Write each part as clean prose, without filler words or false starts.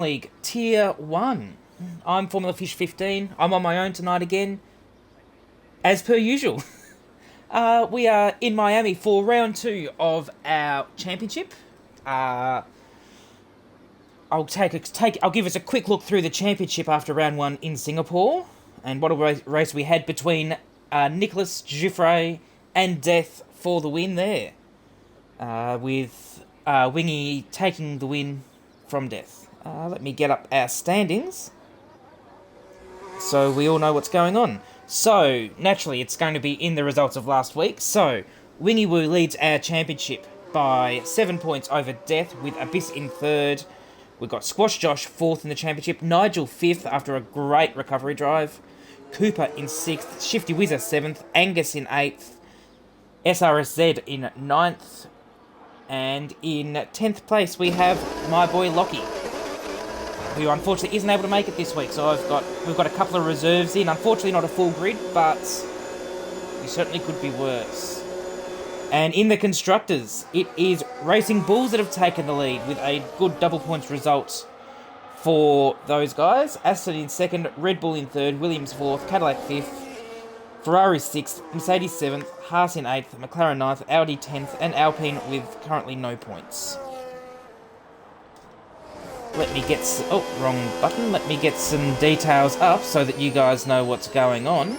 League Tier 1. I'm Formula Fish 15. I'm on my own tonight again, as per usual. We are in Miami for round 2 of our championship. Uh, I'll give us a quick look through the championship after round 1 in Singapore, and what a race we had between Nicholas Giuffre and Death for the win there, with Wingy taking the win from Death. Let me get up our standings so we all know what's going on. So, naturally, it's going to be in the results of last week. So, Wingy Woo leads our championship by 7 points over Death, with Abyss in third. We've got Squash Josh fourth in the championship, Nigel fifth after a great recovery drive, Cooper in sixth, Shifty Wizard seventh, Angus in eighth, SRSZ in ninth, and in 10th place we have my boy Lockie, who unfortunately isn't able to make it this week. So we've got a couple of reserves in. Unfortunately not a full grid, but we certainly could be worse. And in the Constructors, it is Racing Bulls that have taken the lead with a good double points result for those guys. Aston in second, Red Bull in third, Williams fourth, Cadillac fifth, Ferrari sixth, Mercedes seventh, Haas in eighth, McLaren ninth, Audi 10th, and Alpine with currently no points. Let me get... wrong button. Let me get some details up so that you guys know what's going on.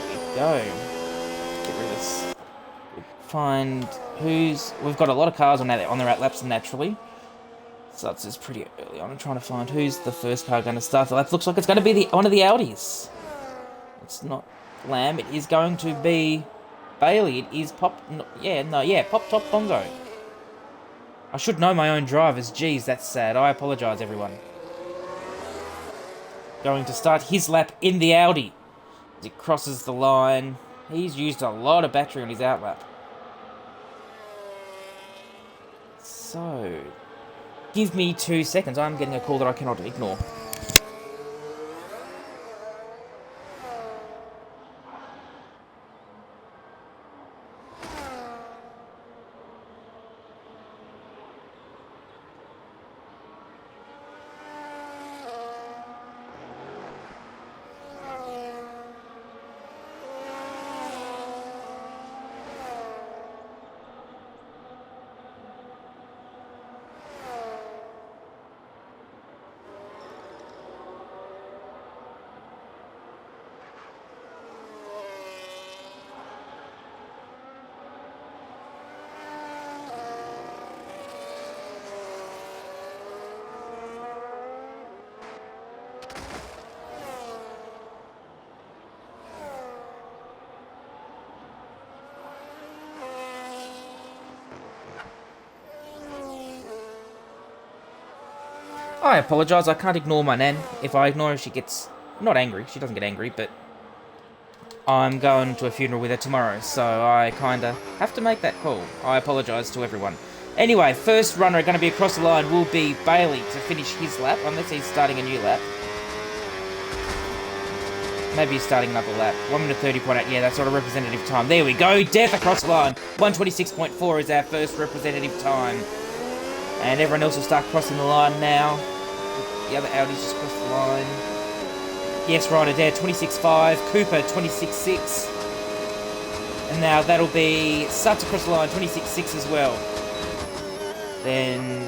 There we go. Get rid of this. Find who's... We've got a lot of cars on their laps, naturally. So it's just pretty early on. I'm trying to find who's the first car going to start the lap. Looks like it's going to be one of the Audis. It's not Lamb. It is going to be Bailey. It is Pop Top Bongo. I should know my own drivers. Geez, that's sad. I apologise, everyone. Going to start his lap in the Audi as it crosses the line. He's used a lot of battery on his outlap. So, give me 2 seconds. I'm getting a call that I cannot ignore. I apologise, I can't ignore my nan. If I ignore her, she gets... not angry, she doesn't get angry, but I'm going to a funeral with her tomorrow, so I kinda have to make that call. I apologise to everyone. Anyway, first runner going to be across the line will be Bailey to finish his lap, unless he's starting a new lap. Maybe he's starting another lap. 1 minute 30.8, yeah, that's sort of representative time. There we go, Death across the line. 126.4 is our first representative time. And everyone else will start crossing the line now. The other Audis just crossed the line. Yes, Ryder there, 26.5. Cooper, 26.6. And now that'll be Suts across the line, 26.6 as well. Then,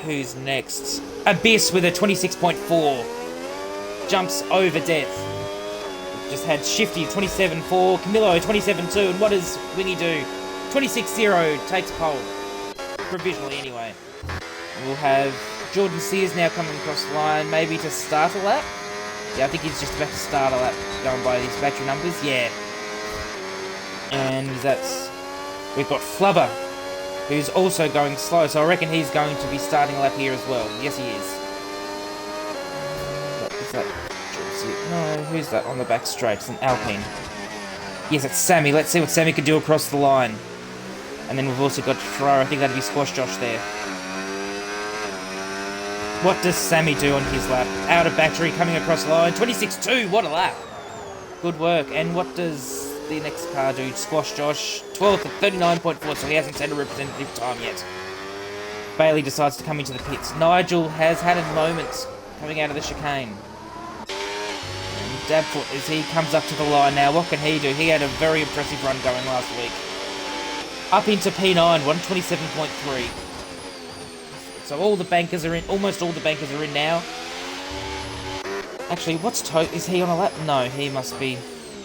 who's next? Abyss with a 26.4. Jumps over Death. Just had Shifty, 27.4. Camillo, 27.2. And what does Wingy do? 26.0 takes pole. Provisionally, anyway. We'll have Jordan Sears now coming across the line, maybe to start a lap. Yeah, I think he's just about to start a lap, going by these battery numbers. Yeah. And we've got Flubber, who's also going slow, so I reckon he's going to be starting a lap here as well. Yes, he is. Is that no, who's that on the back straight? It's an Alpine. Yes, it's Sammy. Let's see what Sammy can do across the line. And then we've also got Ferrari. I think that'd be Squash Josh there. What does Sammy do on his lap? Out of battery, coming across the line. 26.2, what a lap. Good work. And what does the next car dude, Squash Josh, 12th at 39.4, so he hasn't had a representative time yet. Bailey decides to come into the pits. Nigel has had a moment coming out of the chicane. And Dabfoot, as he comes up to the line now, what can he do? He had a very impressive run going last week. Up into P9, 127.3. So all the bankers are in, almost all the bankers are in now. Actually, is he on a lap? No, he must be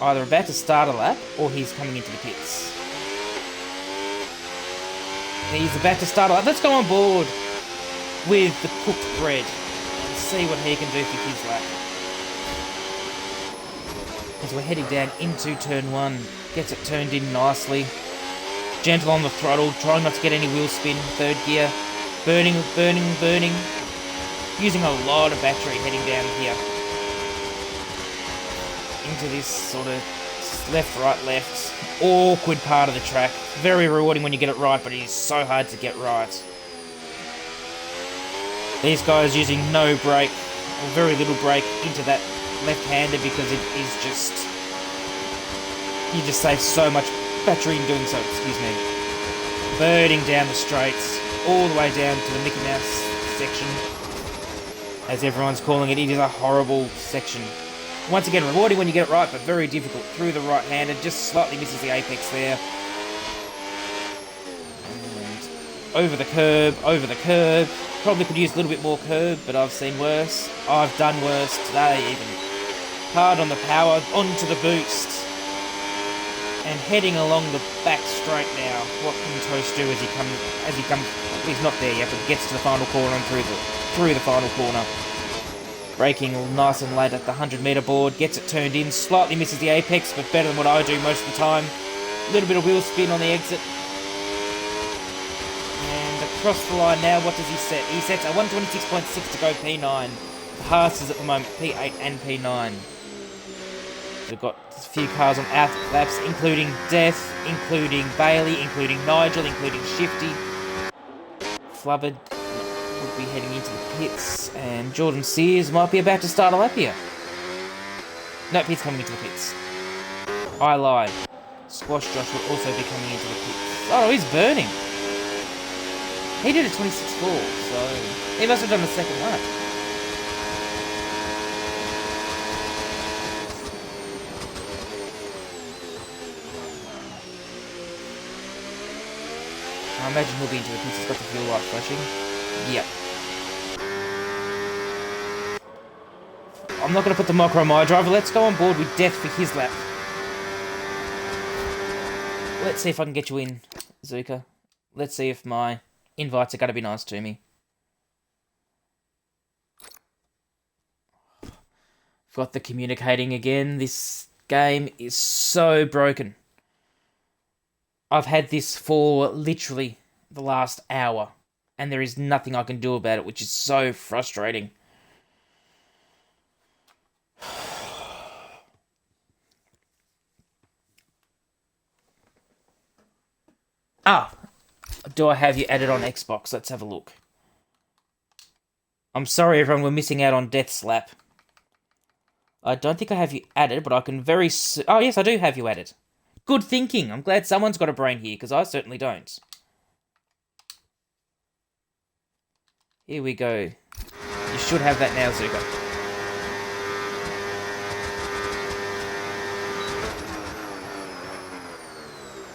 either about to start a lap or he's coming into the pits. He's about to start a lap. Let's go on board with the cooked bread and see what he can do for his lap. As we're heading down into turn 1, gets it turned in nicely. Gentle on the throttle, trying not to get any wheel spin, third gear. Burning. Using a lot of battery heading down here. Into this sort of left, left, awkward part of the track. Very rewarding when you get it right, but it is so hard to get right. These guys using no brake, or very little brake, into that left-hander because it is just... You just save so much battery in doing so, excuse me. Birding down the straights, all the way down to the Mickey Mouse section. As everyone's calling it, it is a horrible section. Once again, rewarding when you get it right, but very difficult through the right-hander. Just slightly misses the apex there. And over the curb. Probably could use a little bit more curb, but I've seen worse. I've done worse today, even. Hard on the power, onto the boost. And heading along the back straight now. What can Toast do as he comes? He's not there yet, but gets to the final corner and through the final corner. Braking nice and late at the 100-metre board, gets it turned in, slightly misses the apex, but better than what I do most of the time. A little bit of wheel spin on the exit. And across the line now, what does he set? He sets a 126.6 to go P9. The Haas is at the moment P8 and P9. We've got a few cars on out laps, including Death, including Bailey, including Nigel, including Shifty. Flubbered would be heading into the pits, and Jordan Sears might be about to start a lap here. Nope, he's coming into the pits. I lied. Squash Josh will also be coming into the pits. Oh, no, he's burning. He did a 26.4, so he must have done the second lap. I imagine he'll be into the pits. He's got the fuel light flashing. Yep. I'm not going to put the micro on my driver. Let's go on board with Death for his lap. Let's see if I can get you in, Zuka. Let's see if my invites are going to be nice to me. Got the communicating again. This game is so broken. I've had this for literally the last hour, and there is nothing I can do about it, which is so frustrating. Do I have you added on Xbox? Let's have a look. I'm sorry everyone, we're missing out on Death's lap. I don't think I have you added, but I can oh yes, I do have you added. Good thinking. I'm glad someone's got a brain here, because I certainly don't. Here we go. You should have that now, Zuka.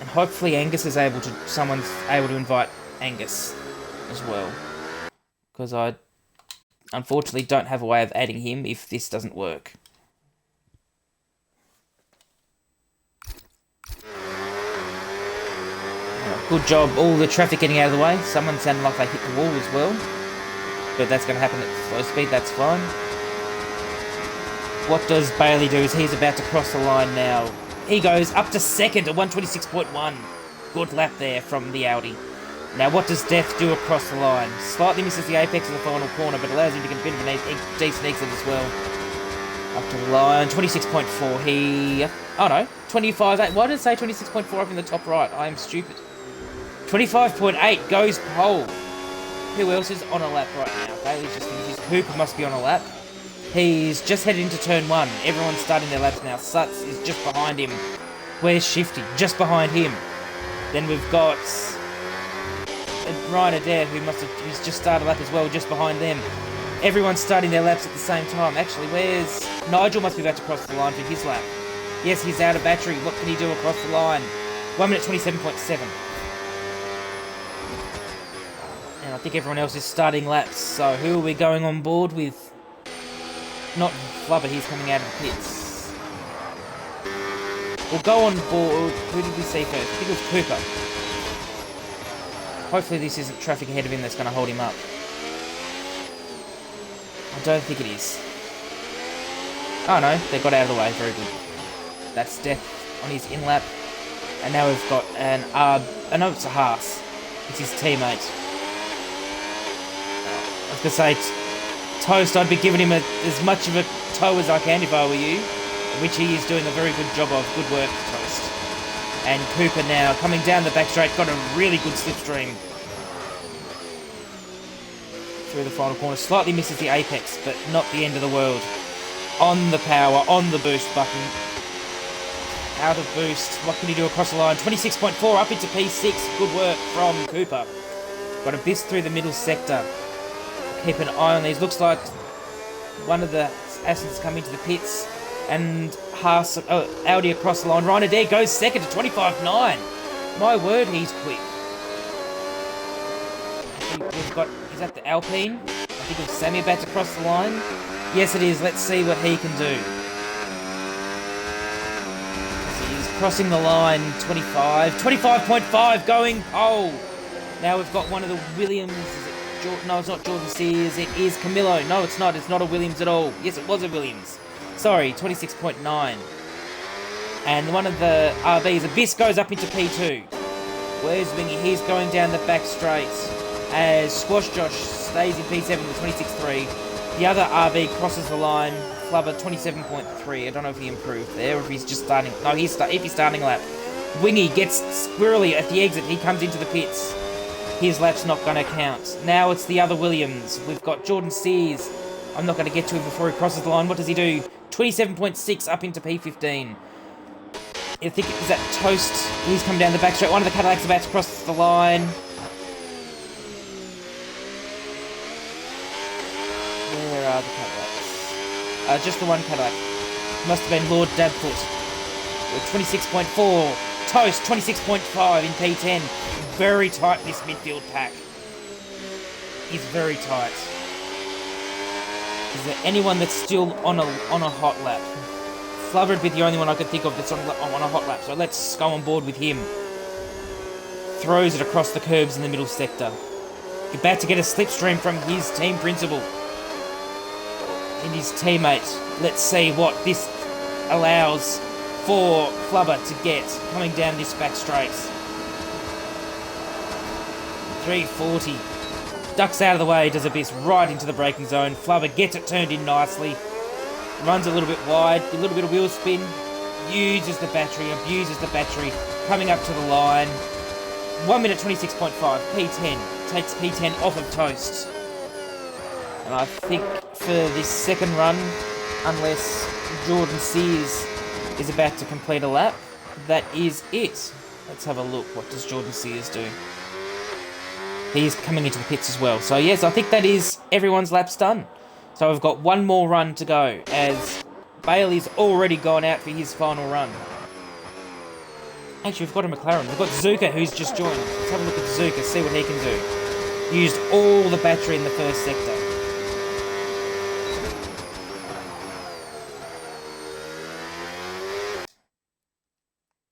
And hopefully Angus is someone's able to invite Angus as well. Because I unfortunately don't have a way of adding him if this doesn't work. Good job, all the traffic getting out of the way. Someone sounded like they hit the wall as well. But that's going to happen at slow speed, that's fine. What does Bailey do? He's about to cross the line now. He goes up to second at 126.1. Good lap there from the Audi. Now what does Death do across the line? Slightly misses the apex of the final corner, but allows him to get a bit of a decent exit as well. Up to the line, 26.4. Oh no, 25.8. Why did it say 26.4 up in the top right? I am stupid. 25.8 goes pole. Who else is on a lap right now? Bailey's just finished. Cooper must be on a lap. He's just headed into turn 1. Everyone's starting their laps now. Sutz is just behind him. Where's Shifty? Just behind him. Then we've got Ryan Adair, who's just started a lap as well, just behind them. Everyone's starting their laps at the same time. Actually, where's... Nigel must be about to cross the line for his lap. Yes, he's out of battery. What can he do across the line? 1 minute 27.7. And I think everyone else is starting laps. So who are we going on board with? Not Flubber, he's coming out of the pits. We'll go on board... Who did we see first? I think it was Cooper. Hopefully this isn't traffic ahead of him that's going to hold him up. I don't think it is. Oh no, they got out of the way. Very good. That's Death on his in-lap. And now we've got an I know it's a Haas. It's his teammate. I was going to say, Toast, I'd be giving him as much of a toe as I can if I were you. Which he is doing a very good job of. Good work, Toast. And Cooper now coming down the back straight. Got a really good slipstream. Through the final corner. Slightly misses the apex, but not the end of the world. On the power, on the boost button. Out of boost. What can he do across the line? 26.4 up into P6. Good work from Cooper. Got a bist through the middle sector. Keep an eye on these. Looks like one of the Assens come into the pits. And Haas, Audi across the line. Ryan Adair goes second to 25.9. My word, he's quick. We've got, is that the Alpine? I think it's Sammy about to cross the line. Yes, it is. Let's see what he can do. He's crossing the line, 25.5 going pole. Now we've got one of the Williams. Is it no, it's not Jordan Sears. It is Camillo. No, it's not. It's not a Williams at all. Yes, it was a Williams. Sorry, 26.9. And one of the RBs, Abyss, goes up into P2. Where's Wingy? He's going down the back straight. As Squash Josh stays in P7 with 26.3. The other RB crosses the line. Flubber 27.3. I don't know if he improved there or if he's just starting. No, if he's starting a lap. Wingy gets squirrely at the exit. He comes into the pits. His lap's not going to count. Now it's the other Williams. We've got Jordan Sears. I'm not going to get to him before he crosses the line. What does he do? 27.6 up into P15. I think it was that Toast. He's come down the back straight. One of the Cadillacs about to cross the line. Where are the Cadillacs? Just the one Cadillac. Must have been Lord Dabfoot. 26.4. Toast, 26.5 in P10. Very tight, this midfield pack. Is very tight. Is there anyone that's still on a hot lap? Flubber would be the only one I could think of that's on a hot lap, so let's go on board with him. Throws it across the curbs in the middle sector. About to get a slipstream from his team principal. And his teammate. Let's see what this allows for Flubber to get coming down this back straight. 340. Ducks out of the way, does Abyss right into the braking zone. Flubber gets it turned in nicely. Runs a little bit wide, a little bit of wheel spin. Uses the battery, abuses the battery. Coming up to the line. 1 minute 26.5, P10. Takes P10 off of Toast. And I think for this second run, unless Jordan Sears is about to complete a lap, that is it. Let's have a look. What does Jordan Sears do? He's coming into the pits as well. So yes, I think that is everyone's laps done. So we've got one more run to go as Bailey's already gone out for his final run. Actually, we've got a McLaren. We've got Zuka who's just joined. Let's have a look at Zuka, see what he can do. Used all the battery in the first sector.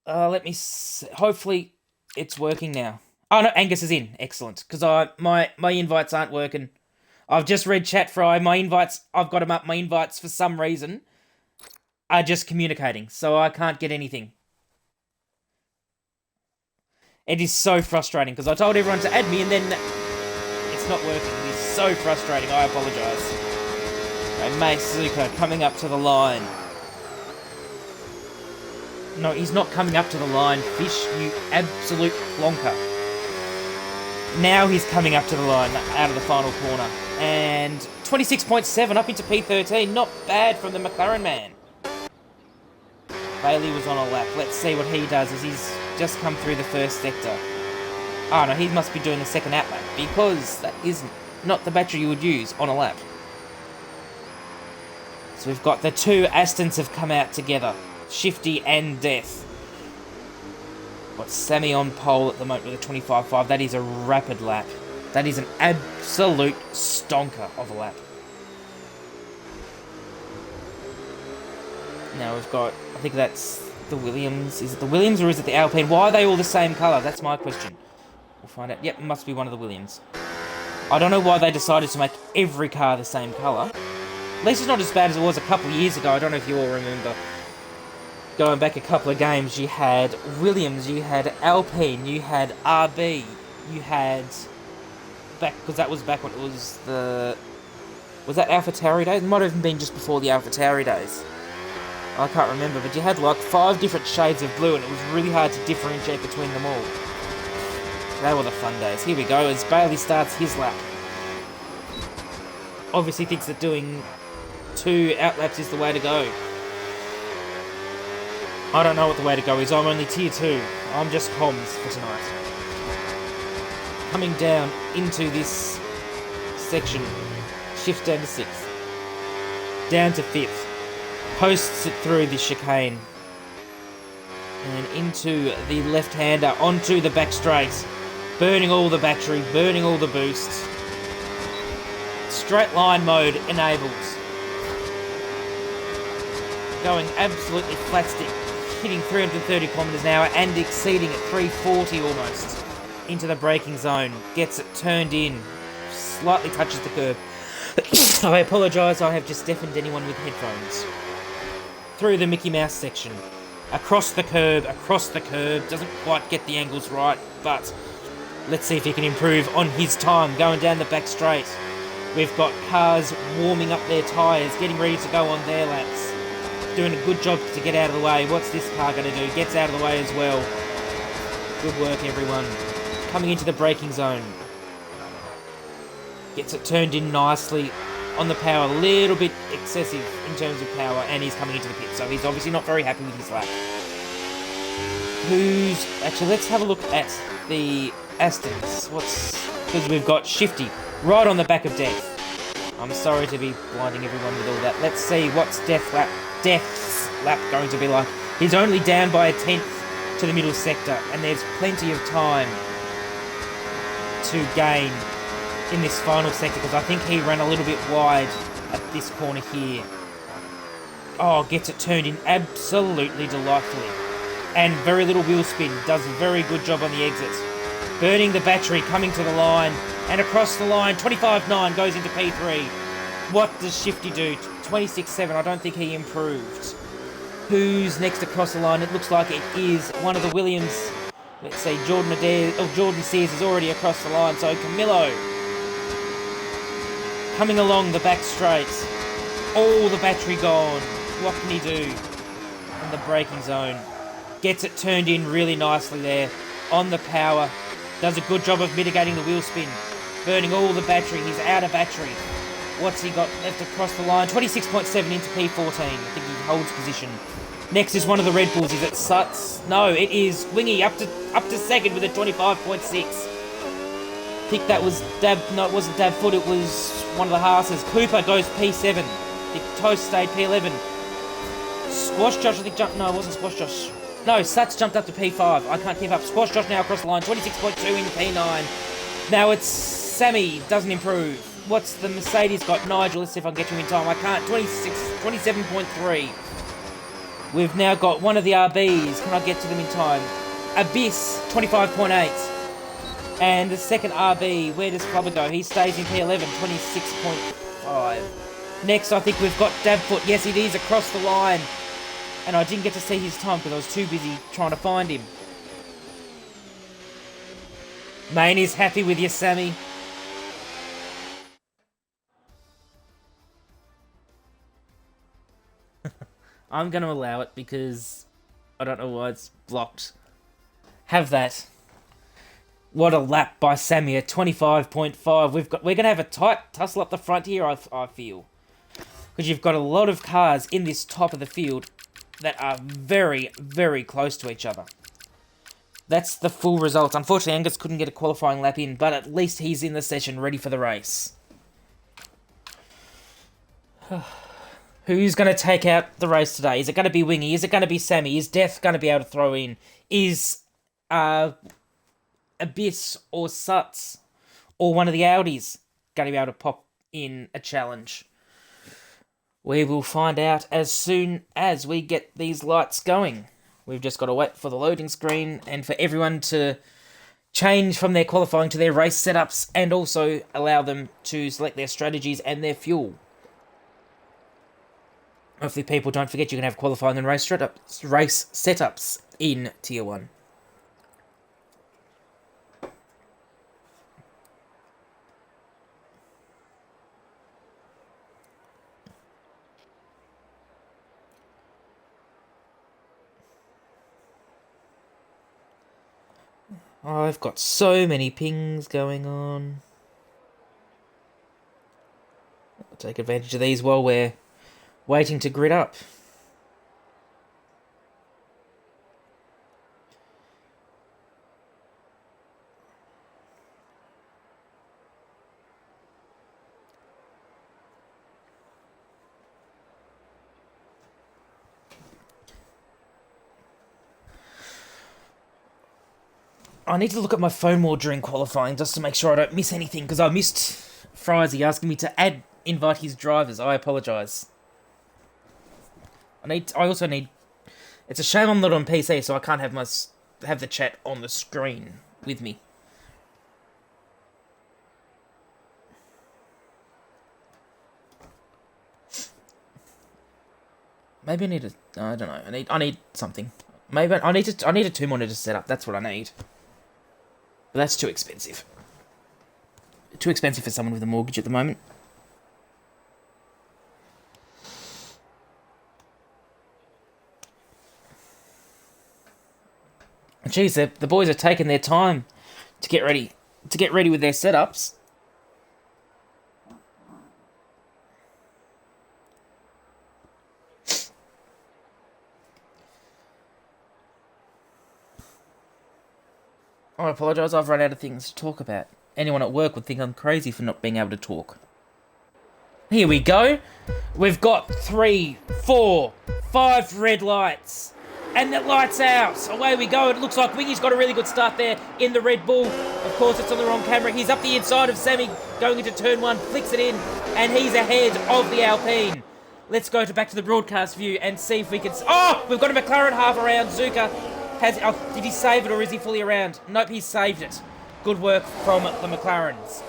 Let me see. Hopefully it's working now. Oh no, Angus is in. Excellent. Because my invites aren't working. I've just read chat fry. My invites, I've got them up. My invites, for some reason, are just communicating. So I can't get anything. It is so frustrating because I told everyone to add me and then it's not working. It is so frustrating. I apologise. Okay, Mace Zuko coming up to the line. No, he's not coming up to the line. Fish, you absolute plonker. Now he's coming up to the line out of the final corner. And 26.7 up into P13. Not bad from the McLaren man. Bailey was on a lap. Let's see what he does as he's just come through the first sector. Oh no, he must be doing the second out lap because that is not the battery you would use on a lap. So we've got the two Astons have come out together. Shifty and Death. Got Sammy on pole at the moment with a 25.5. That is a rapid lap. That is an absolute stonker of a lap. Now we've got, I think that's the Williams. Is it the Williams or is it the Alpine? Why are they all the same colour? That's my question. We'll find out. Yep, it must be one of the Williams. I don't know why they decided to make every car the same colour. At least it's not as bad as it was a couple of years ago. I don't know if you all remember. Going back a couple of games, you had Williams, you had Alpine, you had RB, you had... back because that was back when it was the... Was that AlphaTauri days? It might have even been just before the AlphaTauri days. I can't remember, but you had like 5 different shades of blue and it was really hard to differentiate between them all. They were the fun days. Here we go as Bailey starts his lap. Obviously thinks that doing 2 outlaps is the way to go. I don't know what the way to go is. I'm only tier 2. I'm just comms for tonight. Coming down into this section. Shift down to 6th. Down to 5th. Posts it through the chicane. And into the left-hander. Onto the back straight. Burning all the battery. Burning all the boosts. Straight line mode enabled. Going absolutely flat stick. Hitting 330 kilometers an hour and exceeding at 340 almost. Into the braking zone. Gets it turned in. Slightly touches the curb. I apologise, I have just deafened anyone with headphones. Through the Mickey Mouse section. Across the curb. Doesn't quite get the angles right, but let's see if he can improve on his time. Going down the back straight. We've got cars warming up their tyres, getting ready to go on their laps. Doing a good job to get out of the way. What's this car going to do? Gets out of the way as well. Good work, everyone. Coming into the braking zone. Gets it turned in nicely on the power. A little bit excessive in terms of power, and he's coming into the pit, so he's obviously not very happy with his lap. Actually, let's have a look at the Astons. Because we've got Shifty right on the back of Death. I'm sorry to be blinding everyone with all that. Let's see what's Death's lap going to be like. He's only down by a 10th to the middle sector, and there's plenty of time to gain in this final sector, because I think he ran a little bit wide at this corner here. Oh, gets it turned in absolutely delightfully. And very little wheel spin. Does a very good job on the exits. Burning the battery, coming to the line, and across the line, 25.9 goes into P3. What does Shifty do? 26.7, I don't think he improved. Who's next across the line? It looks like it is one of the Williams. Let's see, Jordan Sears is already across the line, so Camillo coming along the back straight. All the battery gone. What can he do in the braking zone? Gets it turned in really nicely there on the power. Does a good job of mitigating the wheel spin. Burning all the battery. He's out of battery. What's he got left across the line? 26.7 into P14. I think he holds position. Next is one of the Red Bulls. Is it Suts? No, it is Wingy up to second with a 25.6. I think that was no, it wasn't Dab Foot, it was one of the Haas's. Cooper goes P7. The Toast stayed P11. Squash Josh, I think jumped, no, it wasn't Squash Josh. No, Suts jumped up to P5. I can't keep up. Squash Josh now across the line, 26.2 in P9. Now it's Sammy, doesn't improve. What's the Mercedes got? Nigel, let's see if I can get you in time. I can't, 27.3. We've now got one of the RBs. Can I get to them in time? Abyss, 25.8. And the second RB, where does Clubber go? He stays in P11, 26.5. Next, I think we've got Dabfoot. Yes, it is across the line. And I didn't get to see his time because I was too busy trying to find him. Main is happy with you, Sammy. I'm going to allow it because I don't know why it's blocked. Have that. What a lap by Sammy at 25.5. We're going to have a tight tussle up the front here, I feel. Because you've got a lot of cars in this top of the field. that are very, very close to each other. That's the full result. Unfortunately, Angus couldn't get a qualifying lap in, but at least he's in the session ready for the race. Who's going to take out the race today? Is it going to be Wingy? Is it going to be Sammy? Is Death going to be able to throw in? Is Abyss or Suts or one of the Audis going to be able to pop in a challenge? We will find out as soon as we get these lights going. We've just got to wait for the loading screen and for everyone to change from their qualifying to their race setups and also allow them to select their strategies and their fuel. Hopefully people don't forget you can have qualifying and race setups in Tier 1. Oh, I've got so many pings going on. I'll take advantage of these while we're waiting to grid up. I need to look at my phone more during qualifying just to make sure I don't miss anything, because I missed Frizy asking me to invite his drivers. I apologise. I also need... It's a shame I'm not on PC, so I can't have the chat on the screen with me. Maybe I need a... I don't know. I need something. Maybe I need a 2-monitor setup. That's what I need. But that's too expensive. Too expensive for someone with a mortgage at the moment. Geez, the boys are taking their time to get ready with their setups. I apologise, I've run out of things to talk about. Anyone at work would think I'm crazy for not being able to talk. Here we go. We've got 3, 4, 5 red lights. And that lights out. Away we go. It looks like Wingy's got a really good start there in the Red Bull. Of course, it's on the wrong camera. He's up the inside of Sammy, going into turn 1, flicks it in, and he's ahead of the Alpine. Let's go back to the broadcast view and see if we can... Oh, we've got a McLaren half around. Zuka has... Oh, did he save it or is he fully around? Nope, he saved it. Good work from the McLarens.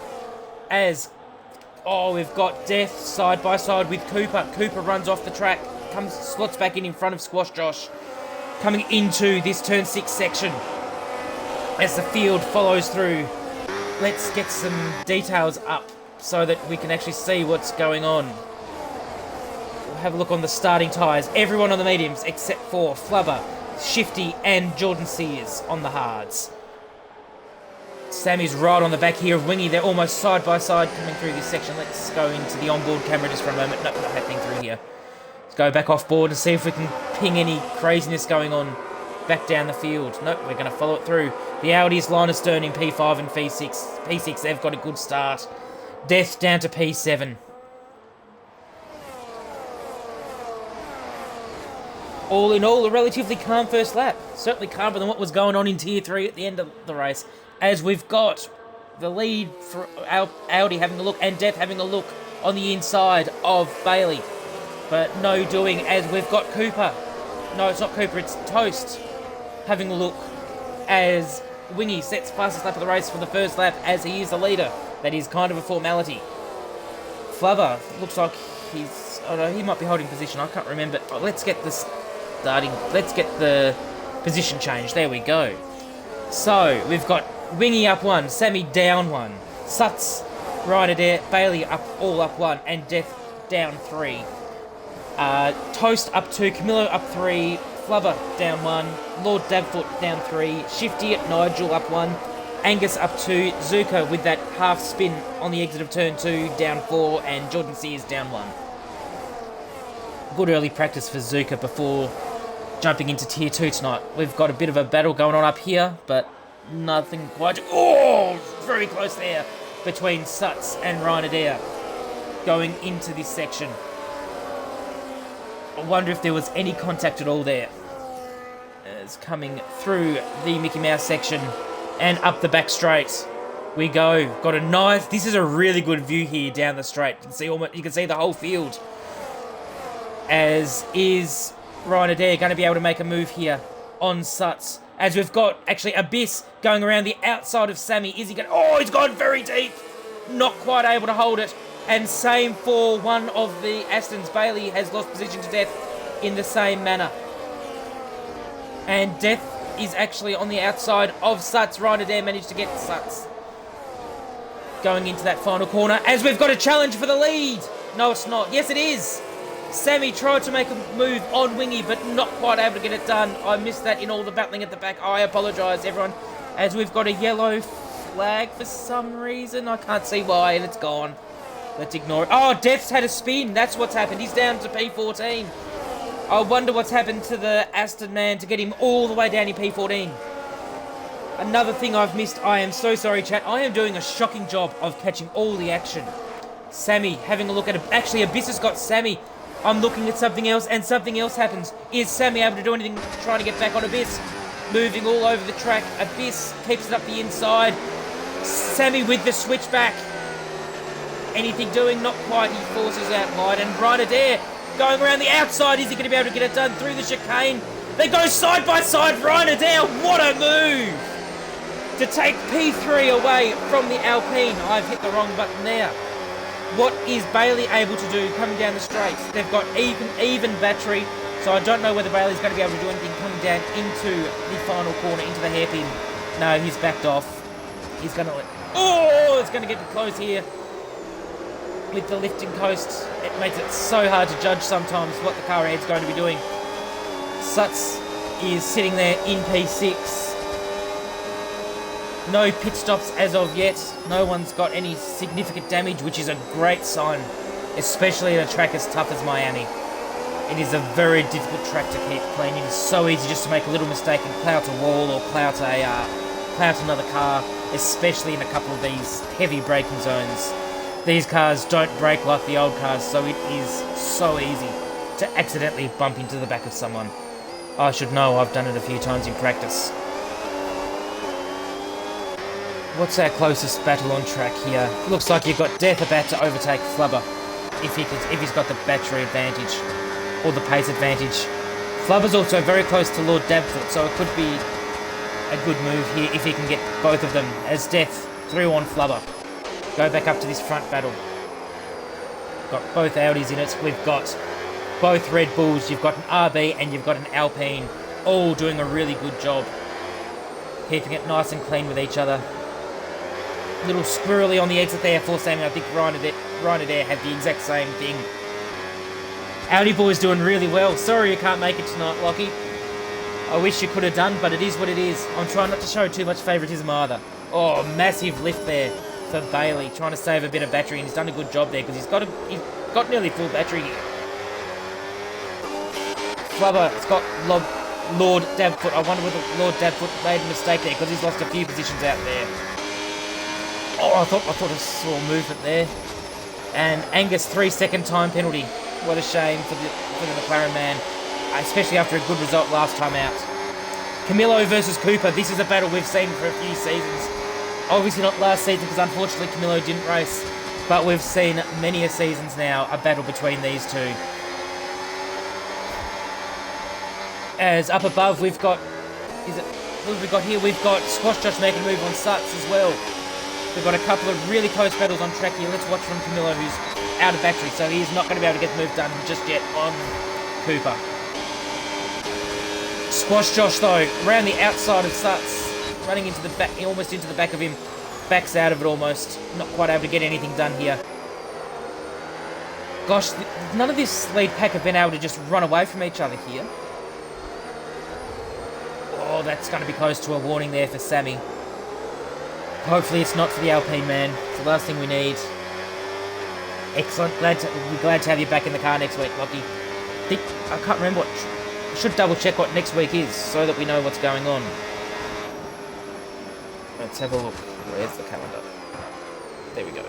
As... Oh, we've got Death side by side with Cooper. Cooper runs off the track, slots back in front of Squash Josh. Coming into this turn 6 section as the field follows through. Let's get some details up so that we can actually see what's going on. We'll have a look on the starting tyres. Everyone on the mediums except for Flubber, Shifty and Jordan Sears on the hards. Sammy's right on the back here of Wingy. They're almost side by side coming through this section. Let's go into the onboard camera just for a moment. Nope, not happening through here. Go back off board and see if we can ping any craziness going on back down the field. Nope, we're going to follow it through. The Audis line astern in P5 and P6. P6, they've got a good start. Death down to P7. All in all, a relatively calm first lap. Certainly calmer than what was going on in Tier 3 at the end of the race. As we've got the lead for Audi having a look and Death having a look on the inside of Bailey. But no doing as we've got Cooper. No, it's not Cooper, it's Toast. Having a look as Wingy sets fastest lap of the race for the first lap as he is the leader. That is kind of a formality. Flubber looks like he's... Oh no, he might be holding position, I can't remember. Oh, let's get this starting... Let's get the position change. There we go. So, we've got Wingy up 1, Sammy down 1. Suts, Ryder there, Bailey all up 1, and Death down 3. Toast up 2, Camillo up 3, Flubber down 1, Lord Dabfoot down 3, Shifty at Nigel up 1, Angus up 2, Zuka with that half spin on the exit of turn 2 down 4, and Jordan Sears down 1. Good early practice for Zuka before jumping into Tier 2 tonight. We've got a bit of a battle going on up here, but nothing quite... Oh, very close there between Suts and Ryan Adair going into this section. I wonder if there was any contact at all there. It's coming through the Mickey Mouse section and up the back straight we go. Got a nice... This is a really good view here down the straight. You can see the whole field. As is Ryan Adair going to be able to make a move here on Suts. As we've got actually Abyss going around the outside of Sammy. Is he going? Oh, he's gone very deep. Not quite able to hold it. And same for one of the Astons. Bailey has lost position to Death in the same manner. And Death is actually on the outside of Suts. Ryan Adair managed to get Suts going into that final corner. As we've got a challenge for the lead. No, it's not. Yes, it is. Sammy tried to make a move on Wingy, but not quite able to get it done. I missed that in all the battling at the back. I apologise, everyone. As we've got a yellow flag for some reason. I can't see why, and it's gone. Let's ignore it. Oh, Death's had a spin. That's what's happened. He's down to P14. I wonder what's happened to the Aston man to get him all the way down in P14. Another thing I've missed. I am so sorry, chat. I am doing a shocking job of catching all the action. Sammy having a look at it. Actually, Abyss has got Sammy. I'm looking at something else, and something else happens. Is Sammy able to do anything trying to get back on Abyss? Moving all over the track. Abyss keeps it up the inside. Sammy with the switchback. Anything doing? Not quite. He forces out wide. And Ryan Adair going around the outside. Is he going to be able to get it done through the chicane? They go side by side. Ryan Adair, what a move! To take P3 away from the Alpine. I've hit the wrong button there. What is Bailey able to do coming down the straight? They've got even battery, so I don't know whether Bailey's going to be able to do anything coming down into the final corner, into the hairpin. No, he's backed off. He's going to... Oh, it's going to get close here with the lifting coast. It makes it so hard to judge sometimes what the car ahead's going to be doing. Suts is sitting there in P6. No pit stops as of yet. No one's got any significant damage, which is a great sign, especially at a track as tough as Miami. It is a very difficult track to keep clean. It is so easy just to make a little mistake and plough out a wall or plough out another car, especially in a couple of these heavy braking zones. These cars don't brake like the old cars, so it is so easy to accidentally bump into the back of someone. I should know, I've done it a few times in practice. What's our closest battle on track here? Looks like you've got Death about to overtake Flubber if he's got the battery advantage or the pace advantage. Flubber's also very close to Lord Dabfoot, so it could be a good move here if he can get both of them as Death through on Flubber. Go back up to this front battle. Got both Audis in it. We've got both Red Bulls. You've got an RB and you've got an Alpine, all doing a really good job keeping it nice and clean with each other. Little squirrely on the exit there for Sammy. I think Ryan Adair had the exact same thing. Audi boy's doing really well. Sorry you can't make it tonight, Lockie. I wish you could have done, but it is what it is. I'm trying not to show too much favouritism either. Oh, massive lift there for Bailey, trying to save a bit of battery, and he's done a good job there because he's got nearly full battery here. Flubber's got Lord Dabfoot. I wonder whether Lord Dabfoot made a mistake there because he's lost a few positions out there. Oh, I thought I saw movement there. And Angus, 3-second time penalty. What a shame for the McLaren man, especially after a good result last time out. Camillo versus Cooper. This is a battle we've seen for a few seasons. Obviously not last season because unfortunately Camillo didn't race. But we've seen many a seasons now a battle between these two. As up above we've got... What have we got here? We've got Squash Josh making a move on Suts as well. We've got a couple of really close battles on track here. Let's watch from Camillo, who's out of battery, so he's not going to be able to get the move done just yet on Cooper. Squash Josh, though, around the outside of Suts, running into the back, almost into the back of him, backs out of it almost. Not quite able to get anything done here. Gosh, none of this lead pack have been able to just run away from each other here. Oh, that's going to be close to a warning there for Sammy. Hopefully it's not for the Alpine man. It's the last thing we need. Excellent. We'll be glad to have you back in the car next week, Lockie. I can't remember what should double check what next week is so that we know what's going on. Let's have a look. Where's the calendar? There we go.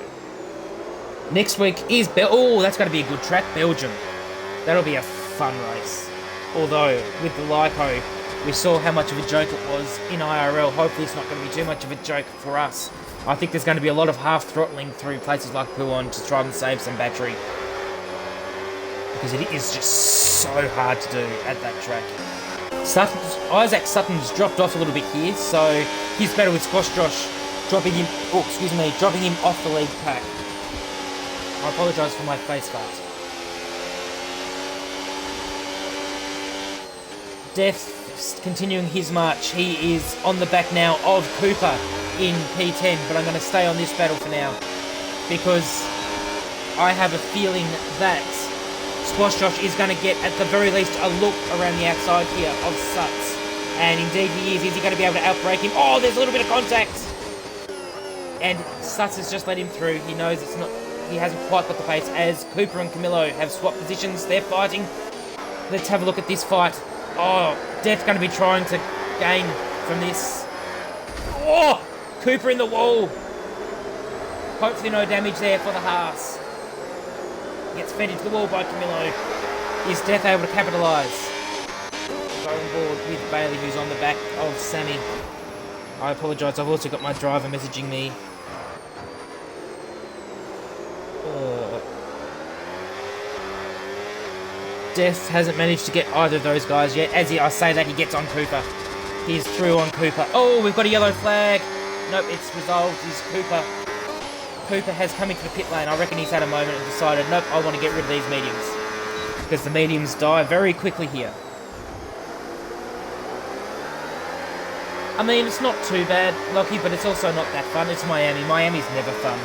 Next week is oh, that's going to be a good track, Belgium. That'll be a fun race. Although with the Lyco, we saw how much of a joke it was in IRL. Hopefully it's not going to be too much of a joke for us. I think there's going to be a lot of half throttling through places like Pouon to try and save some battery. Because it is just so hard to do at that track. Isaac Sutton's dropped off a little bit here, so he's better with Squash Josh dropping him off the lead pack. I apologise for my face fart. Death continuing his march. He is on the back now of Cooper in P10, but I'm going to stay on this battle for now because I have a feeling that Squash Josh is going to get, at the very least, a look around the outside here of Suts. And indeed he is. Is he going to be able to outbrake him? Oh, there's a little bit of contact! And Suts has just let him through. He knows it's not... He hasn't quite got the pace as Cooper and Camillo have swapped positions. They're fighting. Let's have a look at this fight. Oh, Death's going to be trying to gain from this. Oh! Cooper in the wall. Hopefully no damage there for the Haas. Gets fed into the wall by Camillo. Is Death able to capitalise? Go on board with Bailey, who's on the back of Sammy. I apologise, I've also got my driver messaging me. Death hasn't managed to get either of those guys yet. As I say that, he gets on Cooper. He's through on Cooper. Oh, we've got a yellow flag. Nope, it's resolved. He's Cooper. Cooper has come into the pit lane. I reckon he's had a moment and decided, nope, I want to get rid of these mediums. Because the mediums die very quickly here. I mean, it's not too bad, Lockie, but it's also not that fun. It's Miami. Miami's never fun.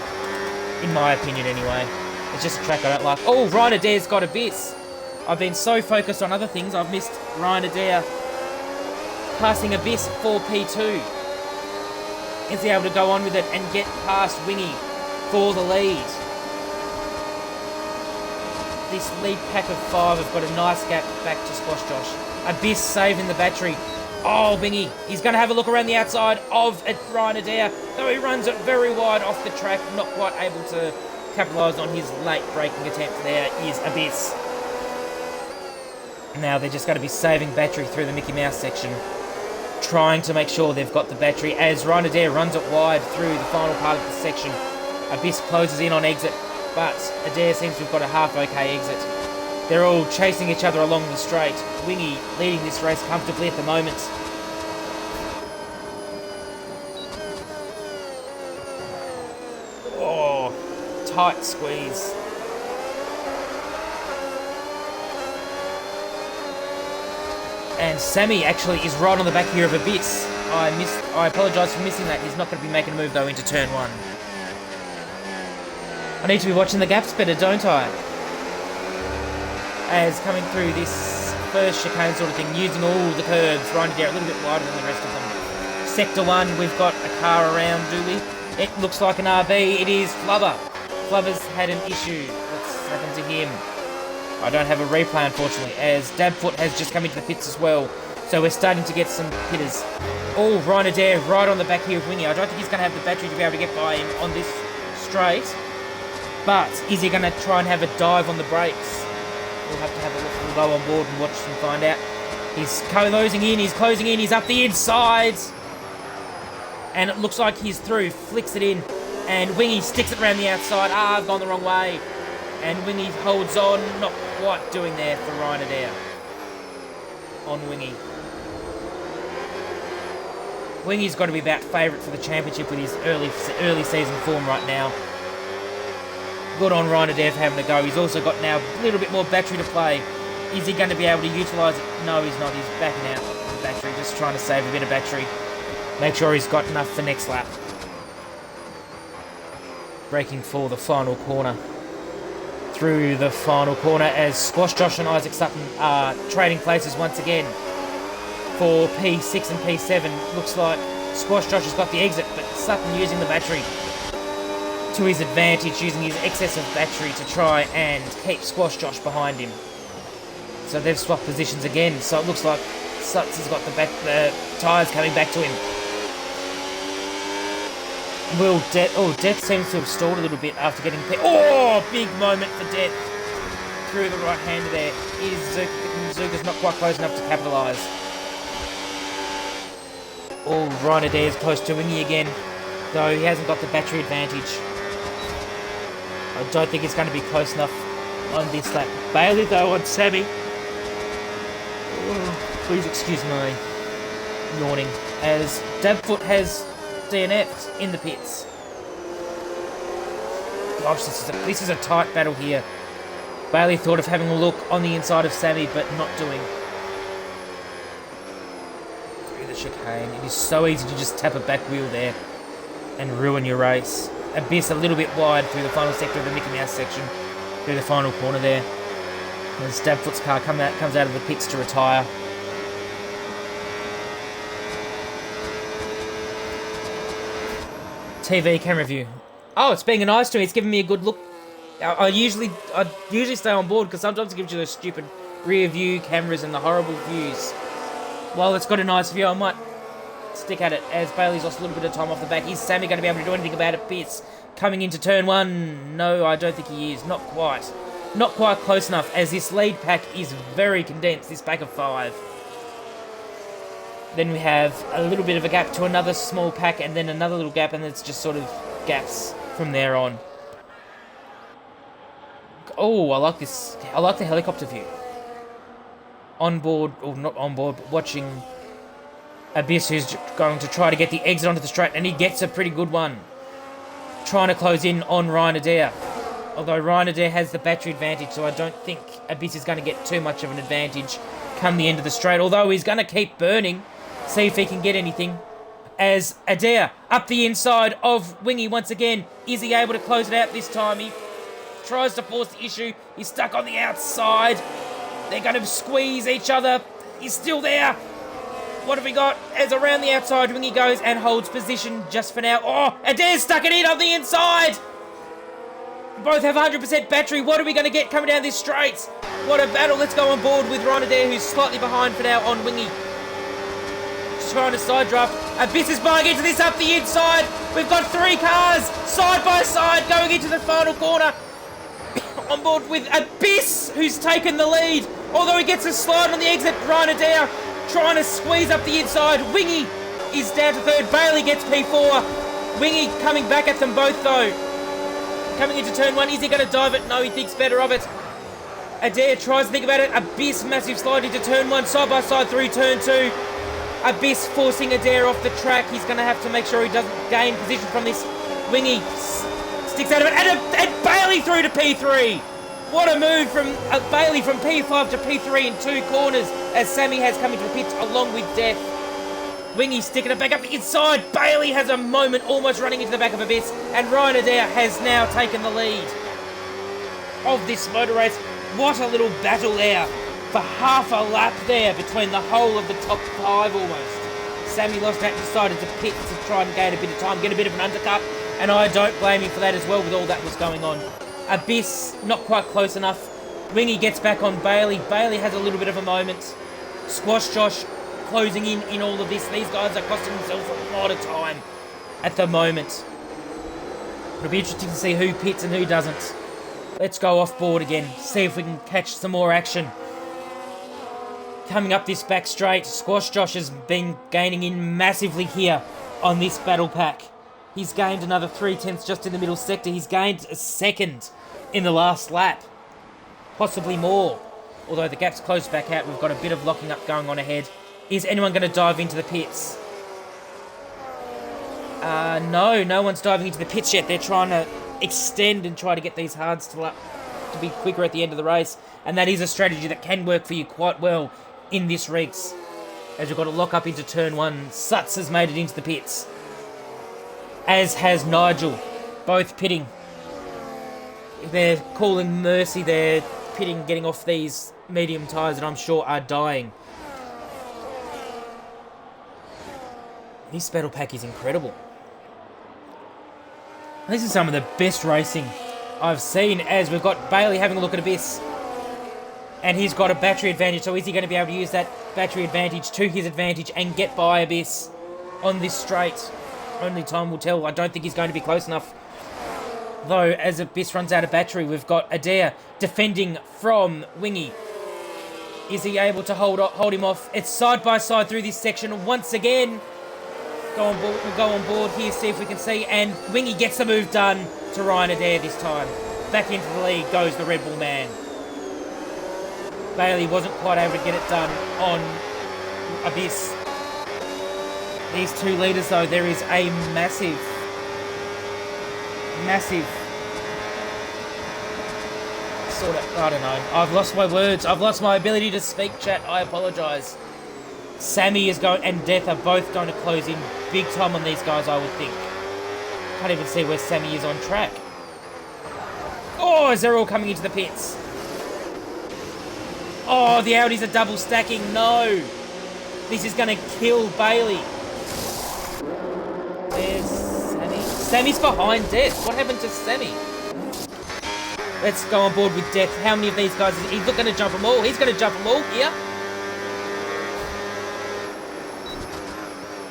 In my opinion, anyway. It's just a track I don't like. Oh, Ryan Adair's got Abyss. I've been so focused on other things, I've missed Ryan Adair passing Abyss for P2. Is he able to go on with it and get past Wingy for the lead? This lead pack of 5 have got a nice gap back to Squash Josh. Abyss saving the battery. Oh, Wingy, he's going to have a look around the outside of Ryan Adair, though he runs it very wide off the track, not quite able to capitalise on his late braking attempt. There is Abyss. Now they're just going to be saving battery through the Mickey Mouse section, trying to make sure they've got the battery as Ryan Adair runs it wide through the final part of the section. Abyss closes in on exit, but Adair seems to have got a half okay exit. They're all chasing each other along the straight. Wingy leading this race comfortably at the moment. Oh, tight squeeze. And Sammy actually is right on the back here of Abyss. I apologise for missing that. He's not going to be making a move though into turn 1. I need to be watching the gaps better, don't I? As coming through this first chicane sort of thing, using all the curbs, Ryan Adair a little bit wider than the rest of them. Sector 1, we've got a car around, do we? It looks like an RB. It is Flubber. Flubber's had an issue. What's happened to him? I don't have a replay, unfortunately, as Dabfoot has just come into the pits as well. So we're starting to get some pitters. Oh, Ryan Adair right on the back here of Wingy. I don't think he's going to have the battery to be able to get by him on this straight. But is he going to try and have a dive on the brakes? We'll have to have a look. We'll go on board and watch and find out. He's closing in, he's up the inside. And it looks like he's through, flicks it in. And Wingy sticks it around the outside. I've gone the wrong way. And Wingy holds on, not quite doing there for Ryan Adair. On Wingy. Wingy's got to be about favourite for the championship with his early season form right now. Good on Ryan Adair for having a go. He's also got now a little bit more battery to play. Is he going to be able to utilise it? No, he's not. He's backing out of the battery, just trying to save a bit of battery. Make sure he's got enough for next lap. Braking for the final corner. Through the final corner as Squash Josh and Isaac Sutton are trading places once again for P6 and P7. Looks like Squash Josh has got the exit, but Sutton using the battery to his advantage, using his excess of battery to try and keep Squash Josh behind him. So they've swapped positions again. So it looks like Sutz has got the tyres coming back to him. Death seems to have stalled a little bit after getting... Oh, big moment for Death. Through the right-hander there. Zuka's not quite close enough to capitalise. Oh, Ryan Adair's close to Wingy again. Though he hasn't got the battery advantage. I don't think it's going to be close enough on this lap. Bailey, though, on Sammy. Oh, please excuse my yawning. As Dabfoot has DNF'd in the pits. Gosh, this is a tight battle here. Bailey thought of having a look on the inside of Sammy, but not doing. Through the chicane. It is so easy to just tap a back wheel there and ruin your race. Abyss a little bit wide through the final sector of the Mickey Mouse section. Through the final corner there. As Dabfoot's car comes out of the pits to retire. TV camera view. Oh, it's being nice to me. It's giving me a good look. I usually stay on board because sometimes it gives you those stupid rear view cameras and the horrible views. While it's got a nice view, I might stick at it as Bailey's lost a little bit of time off the back. Is Sammy going to be able to do anything about it? Piss. Coming into turn one. No, I don't think he is. Not quite. Not quite close enough as this lead pack is very condensed. This pack of 5. Then we have a little bit of a gap to another small pack and then another little gap, and it's just sort of gaps from there on. Oh, I like this. I like the helicopter view. On board, or not on board, but watching Abyss, who's going to try to get the exit onto the straight, and he gets a pretty good one. Trying to close in on Ryan Adair. Although Ryan Adair has the battery advantage, so I don't think Abyss is going to get too much of an advantage come the end of the straight. Although he's going to keep burning. See if he can get anything. As Adair up the inside of Wingy once again. Is he able to close it out this time? He tries to force the issue. He's stuck on the outside. They're going to squeeze each other. He's still there. What have we got? As around the outside, Wingy goes and holds position just for now. Oh, Adair's stuck it in on the inside. Both have 100% battery. What are we going to get coming down this straight? What a battle. Let's go on board with Ryan Adair, who's slightly behind for now on Wingy. Trying to side draft. Abyss is buying into this up the inside. We've got 3 cars side by side going into the final corner. On board with Abyss, who's taken the lead. Although he gets a slide on the exit, Ryan Adair trying to squeeze up the inside. Wingy is down to 3rd. Bailey gets P4. Wingy coming back at them both though. Coming into turn 1, is he going to dive it? No, he thinks better of it. Adair tries to think about it. Abyss, massive slide into turn 1, side by side through turn 2. Abyss forcing Adair off the track. He's going to have to make sure he doesn't gain position from this. Wingy sticks out of it. And Bailey through to P3. What a move from Bailey from P5 to P3 in 2 corners as Sammy has come into the pits along with Death. Wingy sticking it back up the inside. Bailey has a moment almost running into the back of Abyss. And Ryan Adair has now taken the lead of this motor race. What a little battle there. For half a lap there between the whole of the top 5 almost. Sammy lost that and decided to pit to try and gain a bit of time, get a bit of an undercut, and I don't blame him for that as well with all that was going on. Abyss, not quite close enough. Wingy gets back on Bailey. Bailey has a little bit of a moment. Squash Josh closing in all of this. These guys are costing themselves a lot of time at the moment. It'll be interesting to see who pits and who doesn't. Let's go off board again, see if we can catch some more action. Coming up this back straight, Squash Josh has been gaining in massively here on this battle pack. He's gained another 3/10 just in the middle sector. He's gained a 2nd in the last lap. Possibly more. Although the gap's closed back out, we've got a bit of locking up going on ahead. Is anyone going to dive into the pits? No one's diving into the pits yet. They're trying to extend and try to get these hards to be quicker at the end of the race. And that is a strategy that can work for you quite well in this race. As we've got to lock up into turn 1. Sutz has made it into the pits. As has Nigel. Both pitting. They're calling mercy. They're pitting, getting off these medium tyres that I'm sure are dying. This battle pack is incredible. This is some of the best racing I've seen as we've got Bailey having a look at Abyss. And he's got a battery advantage, so is he going to be able to use that battery advantage to his advantage and get by Abyss on this straight? Only time will tell. I don't think he's going to be close enough. Though, as Abyss runs out of battery, we've got Adair defending from Wingy. Is he able to hold him off? It's side by side through this section once again. We'll go on board here, see if we can see. And Wingy gets the move done to Ryan Adair this time. Back into the lead goes the Red Bull man. Bailey wasn't quite able to get it done on Abyss. These two leaders, though, there is a massive sort of, I don't know. I've lost my words. I've lost my ability to speak, chat. I apologise. Sammy is going, and Death are both going to close in big time on these guys, I would think. Can't even see where Sammy is on track. Oh, as they're all coming into the pits. Oh, the Audis are double stacking. No. This is going to kill Bailey. There's Sammy. Sammy's behind Death. What happened to Sammy? Let's go on board with Death. How many of these guys? He's not going to jump them all. He's going to jump them all here.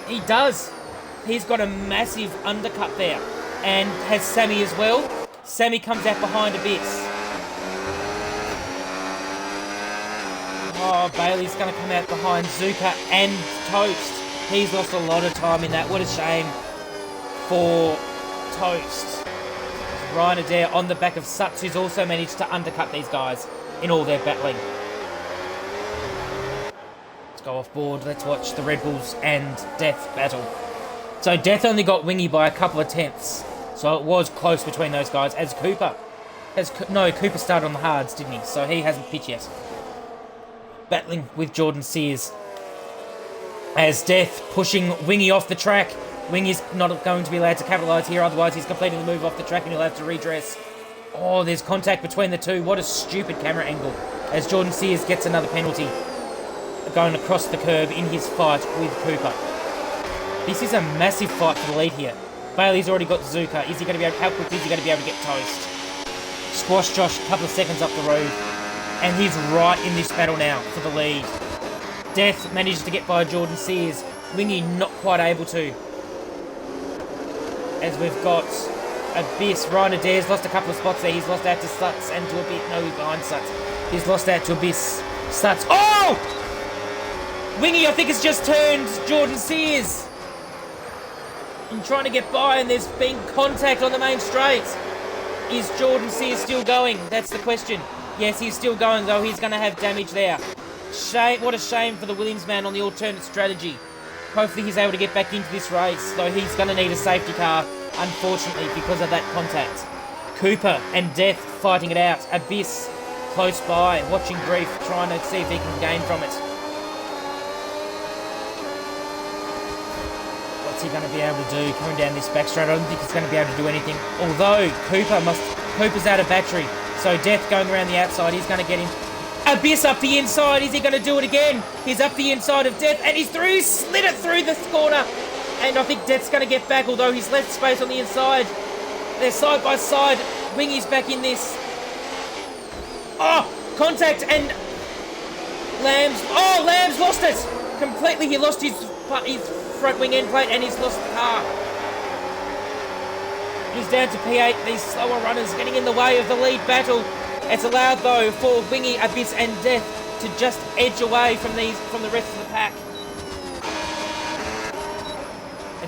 He does. He's got a massive undercut there. And has Sammy as well. Sammy comes out behind Abyss. Oh, Bailey's going to come out behind Zuka and Toast. He's lost a lot of time in that. What a shame for Toast. Ryan Adair on the back of Suts, who's also managed to undercut these guys in all their battling. Let's go off board. Let's watch the Red Bulls and Death battle. So Death only got Wingy by a couple of tenths. So it was close between those guys. As Cooper Cooper started on the hards, didn't he? So he hasn't pitched yet. Battling with Jordan Sears. As Death pushing Wingy off the track. Wingy's not going to be allowed to capitalise here, otherwise he's completing the move off the track and he'll have to redress. Oh, there's contact between the two. What a stupid camera angle. As Jordan Sears gets another penalty. Going across the curb in his fight with Cooper. This is a massive fight for the lead here. Bailey's already got Zuka. Is he going to be able, how quickly is he going to be able to get Toast? Squash Josh a couple of seconds up the road. And he's right in this battle now for the lead. Death manages to get by Jordan Sears. Wingy not quite able to. As we've got Abyss. Ryan Adair's lost a couple of spots there. He's lost out to Suts and to Abyss. No, he's behind Suts. He's lost out to Abyss. Suts. Oh! Wingy, I think, has just turned Jordan Sears. And trying to get by, and there's been contact on the main straight. Is Jordan Sears still going? That's the question. Yes, he's still going, though. He's going to have damage there. Shame. What a shame for the Williams man on the alternate strategy. Hopefully he's able to get back into this race, though he's going to need a safety car, unfortunately, because of that contact. Cooper and Death fighting it out. Abyss close by, watching Brief, trying to see if he can gain from it. What's he going to be able to do coming down this back straight? I don't think he's going to be able to do anything. Although Cooper's out of battery, so Death going around the outside, he's going to get him. Abyss up the inside. Is he going to do it again? He's up the inside of Death, and he's through. He slid it through the corner. And I think Death's going to get back, although he's left space on the inside. They're side by side. Wingy's back in this. Oh, contact, and Lamb's lost it completely. He lost his front wing end plate, and he's lost the car. He's down to P8. These slower runners getting in the way of the lead battle. It's allowed, though, for Wingy, Abyss and Death to just edge away from the rest of the pack.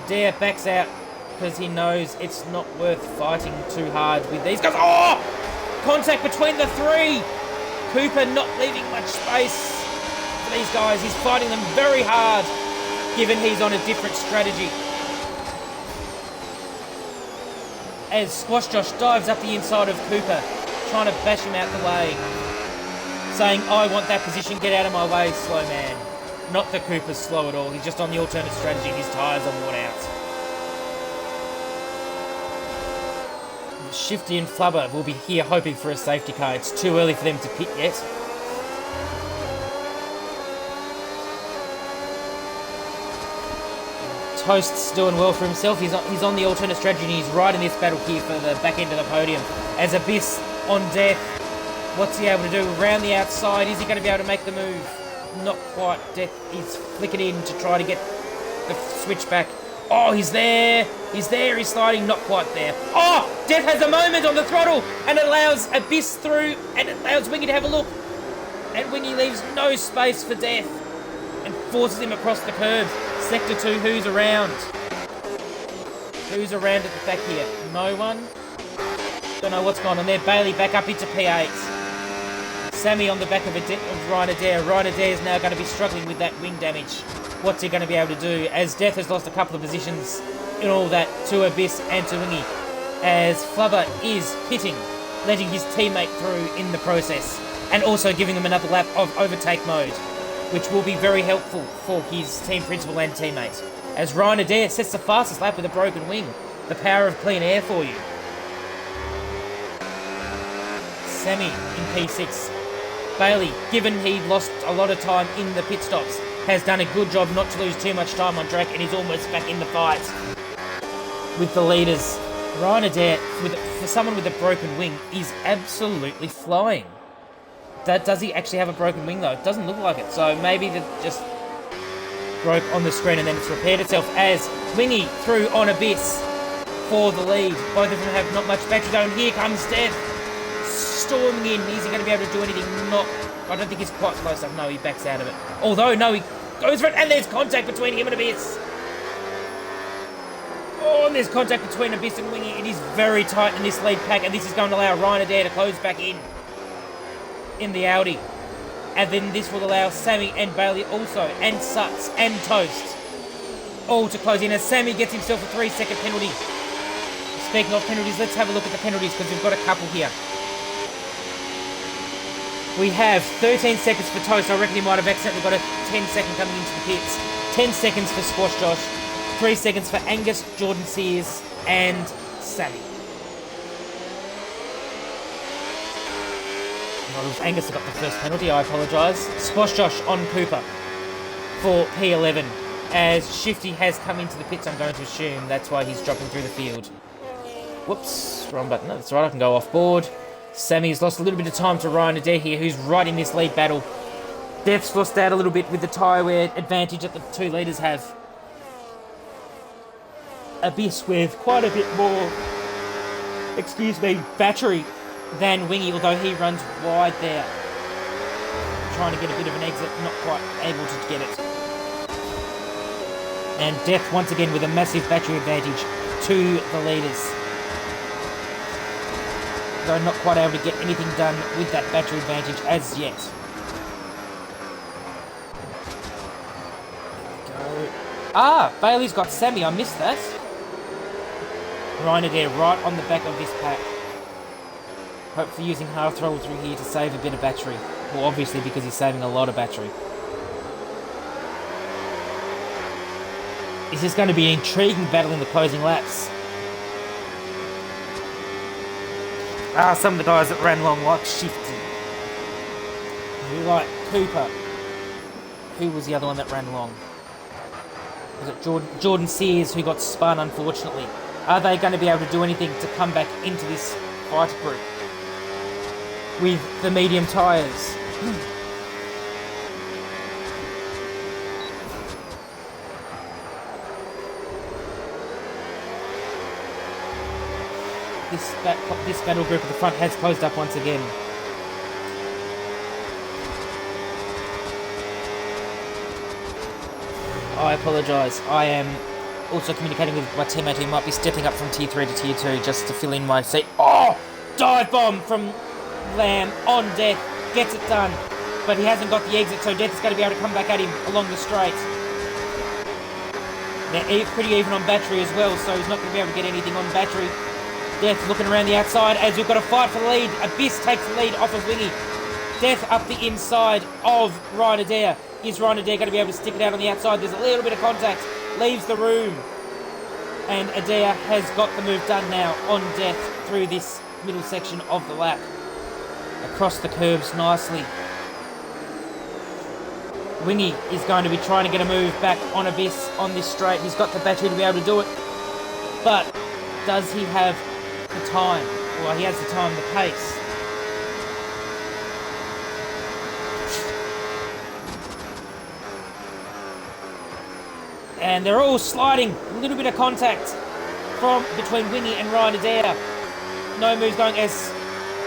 Adair backs out because he knows it's not worth fighting too hard with these guys. Oh! Contact between the three. Cooper not leaving much space for these guys. He's fighting them very hard, given he's on a different strategy. As Squash Josh dives up the inside of Cooper, trying to bash him out the way, saying, I want that position, get out of my way, slow man. Not that Cooper's slow at all, he's just on the alternate strategy and his tyres are worn out. Shifty and Flubber will be here hoping for a safety car. It's too early for them to pit yet. Toast's doing well for himself. He's on the alternate strategy and he's right in this battle here for the back end of the podium. As Abyss on Death. What's he able to do? Around the outside, is he going to be able to make the move? Not quite. Death is flicking in to try to get the switch back. Oh, he's there. He's there. He's sliding. Not quite there. Oh, Death has a moment on the throttle, and it allows Abyss through, and it allows Wingy to have a look. And Wingy leaves no space for Death and forces him across the curbs. Sector 2, who's around? Who's around at the back here? No one? Don't know what's going on there. Bailey back up into P8. Sammy on the back of Ryan Adair. Ryan Adair is now going to be struggling with that wing damage. What's he going to be able to do? As Death has lost a couple of positions in all that to Abyss and to Wingy. As Flubber is pitting, letting his teammate through in the process. And also giving him another lap of overtake mode, which will be very helpful for his team principal and teammate. As Ryan Adair sets the fastest lap with a broken wing. The power of clean air for you. Sammy in P6. Bailey, given he lost a lot of time in the pit stops, has done a good job not to lose too much time on track and is almost back in the fight with the leaders. Ryan Adair, for someone with a broken wing, is absolutely flying. Does he actually have a broken wing though? It doesn't look like it, so maybe that just broke on the screen and then it's repaired itself. As Wingy through on Abyss for the lead. Both of them have not much battery though, and here comes Death. Storming in. Is he going to be able to do anything? Not. I don't think he's quite close enough. No, he backs out of it. Although, no, he goes for it, and there's contact between him and Abyss. Oh, and there's contact between Abyss and Wingy. It is very tight in this lead pack, and this is going to allow Ryan Adair to close back in the Audi. And then this will allow Sammy and Bailey also, and Suts and Toast, all to close in as Sammy gets himself a 3-second penalty. Speaking of penalties, let's have a look at the penalties because we've got a couple here. We have 13 seconds for Toast. I reckon he might have accidentally got a 10-second coming into the pits. 10 seconds for Squash Josh. 3 seconds for Angus, Jordan Sears, and Sammy. Well, it was Angus that got the first penalty, I apologise. Squash Josh on Cooper for P11. As Shifty has come into the pits, I'm going to assume that's why he's dropping through the field. Whoops, wrong button. No, that's right, I can go off board. Sammy's lost a little bit of time to Ryan Adair here, who's right in this lead battle. Death's lost out a little bit with the tyre wear advantage that the two leaders have. Abyss with quite a bit more, battery than Wingy, although he runs wide there. Trying to get a bit of an exit, not quite able to get it. And Death once again with a massive battery advantage to the leaders. Though not quite able to get anything done with that battery advantage as yet. There we go. Ah, Bailey's got Sammy, I missed that. Ryan Adair right on the back of this pack. Hopefully using half throttle through here to save a bit of battery. Well, obviously because he's saving a lot of battery. This is going to be an intriguing battle in the closing laps. Some of the guys that ran long like Shifty. Who like Cooper. Who was the other one that ran long? Was it Jordan Sears who got spun, unfortunately? Are they going to be able to do anything to come back into this fighter group with the medium tyres? This battle group at the front has closed up once again. I apologise. I am also communicating with my teammate who might be stepping up from Tier 3 to Tier 2 just to fill in my seat. Oh! Dive bomb from Lamb on Death. Gets it done. But he hasn't got the exit, so Death is going to be able to come back at him along the straight. They're pretty even on battery as well, so he's not going to be able to get anything on battery. Death looking around the outside as we've got a fight for the lead. Abyss takes the lead off of Wingy. Death up the inside of Ryan Adair. Is Ryan Adair going to be able to stick it out on the outside? There's a little bit of contact. Leaves the room. And Adair has got the move done now on Death through this middle section of the lap. Across the curbs nicely. Wingy is going to be trying to get a move back on Abyss on this straight. He's got the battery to be able to do it. But does he have the time? Well, he has the time, the pace. And they're all sliding. A little bit of contact from between Wingy and Ryan Adair. No moves going as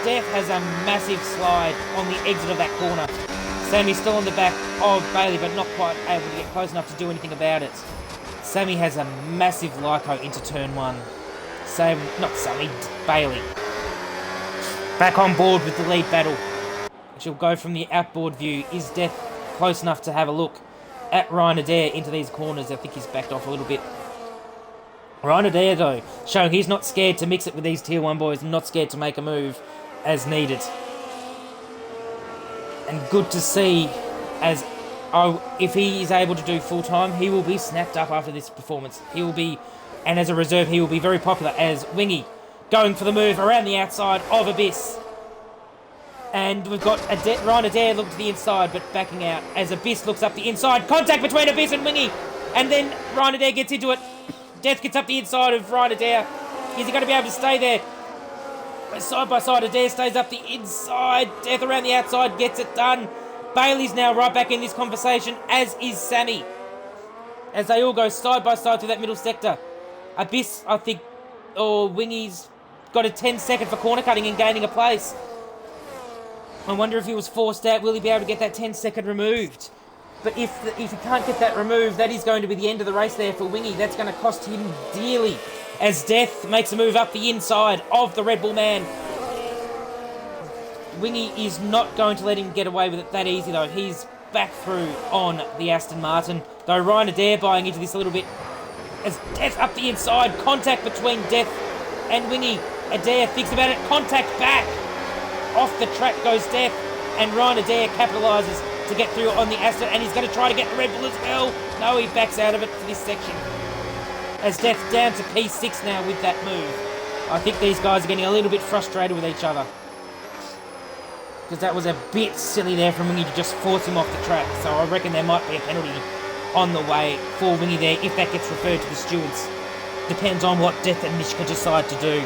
Death has a massive slide on the exit of that corner. Sammy's still on the back of Bailey, but not quite able to get close enough to do anything about it. Sammy has a massive Lyco into turn 1. Bailey. Back on board with the lead battle. She'll go from the outboard view. Is Death close enough to have a look at Ryan Adair into these corners? I think he's backed off a little bit. Ryan Adair, though, showing he's not scared to mix it with these Tier 1 boys, not scared to make a move as needed. And good to see, as if he is able to do full-time, he will be snapped up after this performance. He will be, and as a reserve, he will be very popular as Wingy going for the move around the outside of Abyss. And we've got Ryan Adair look to the inside, but backing out as Abyss looks up the inside. Contact between Abyss and Wingy. And then Ryan Adair gets into it. Death gets up the inside of Ryan Adair. Is he going to be able to stay there? Side by side, Adair stays up the inside. Death around the outside gets it done. Bailey's now right back in this conversation, as is Sammy. As they all go side by side through that middle sector. Abyss, I think, or Wingy's got a 10-second for corner cutting and gaining a place. I wonder if he was forced out, will he be able to get that 10-second removed? But if he can't get that removed, that is going to be the end of the race there for Wingy. That's going to cost him dearly. As Death makes a move up the inside of the Red Bull man. Wingy is not going to let him get away with it that easy, though. He's back through on the Aston Martin. Though Ryan Adair buying into this a little bit. As Death up the inside. Contact between Death and Wingy. Adair thinks about it. Contact back. Off the track goes Death. And Ryan Adair capitalises to get through on the Aston. And he's going to try to get the Red Bull as well. No, he backs out of it for this section. As Death down to P6 now with that move. I think these guys are getting a little bit frustrated with each other. Because that was a bit silly there from Wingy to just force him off the track. So I reckon there might be a penalty on the way for Wingy there if that gets referred to the stewards. Depends on what Death and Mishka decide to do.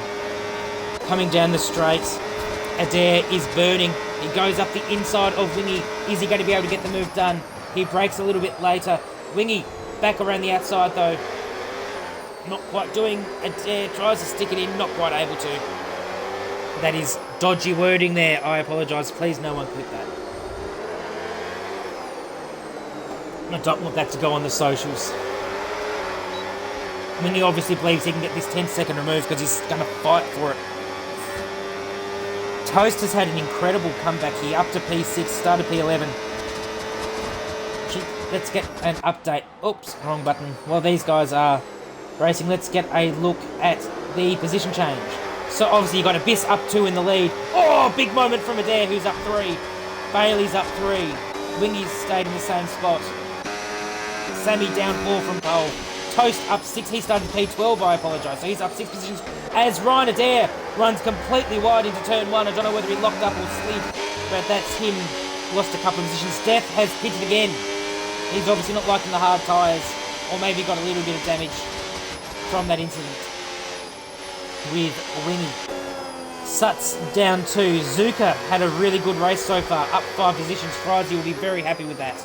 Coming down the straight, Adair is burning. He goes up the inside of Wingy. Is he going to be able to get the move done? He breaks a little bit later. Wingy back around the outside though. Not quite doing. Adair tries to stick it in, not quite able to. That is dodgy wording there. I apologise. Please no one clip that. I don't want that to go on the socials. Wingy obviously believes he can get this 10-second remove because he's going to fight for it. Toast has had an incredible comeback here, up to P6, started P11. Let's get an update. Oops, wrong button. While these guys are racing, let's get a look at the position change. So obviously you've got Abyss up 2 in the lead. Oh, big moment from Adair, who's up 3. Bailey's up 3. Wingy's stayed in the same spot. Sammy down 4 from pole. Toast up 6. He started P12, I apologise. So he's up 6 positions as Ryan Adair runs completely wide into turn 1. I don't know whether he locked up or slid, but that's him. Lost a couple of positions. Death has pitted again. He's obviously not liking the hard tyres, or maybe got a little bit of damage from that incident with Wingy. Suts down 2. Zuka had a really good race so far, up 5 positions. Frizy will be very happy with that.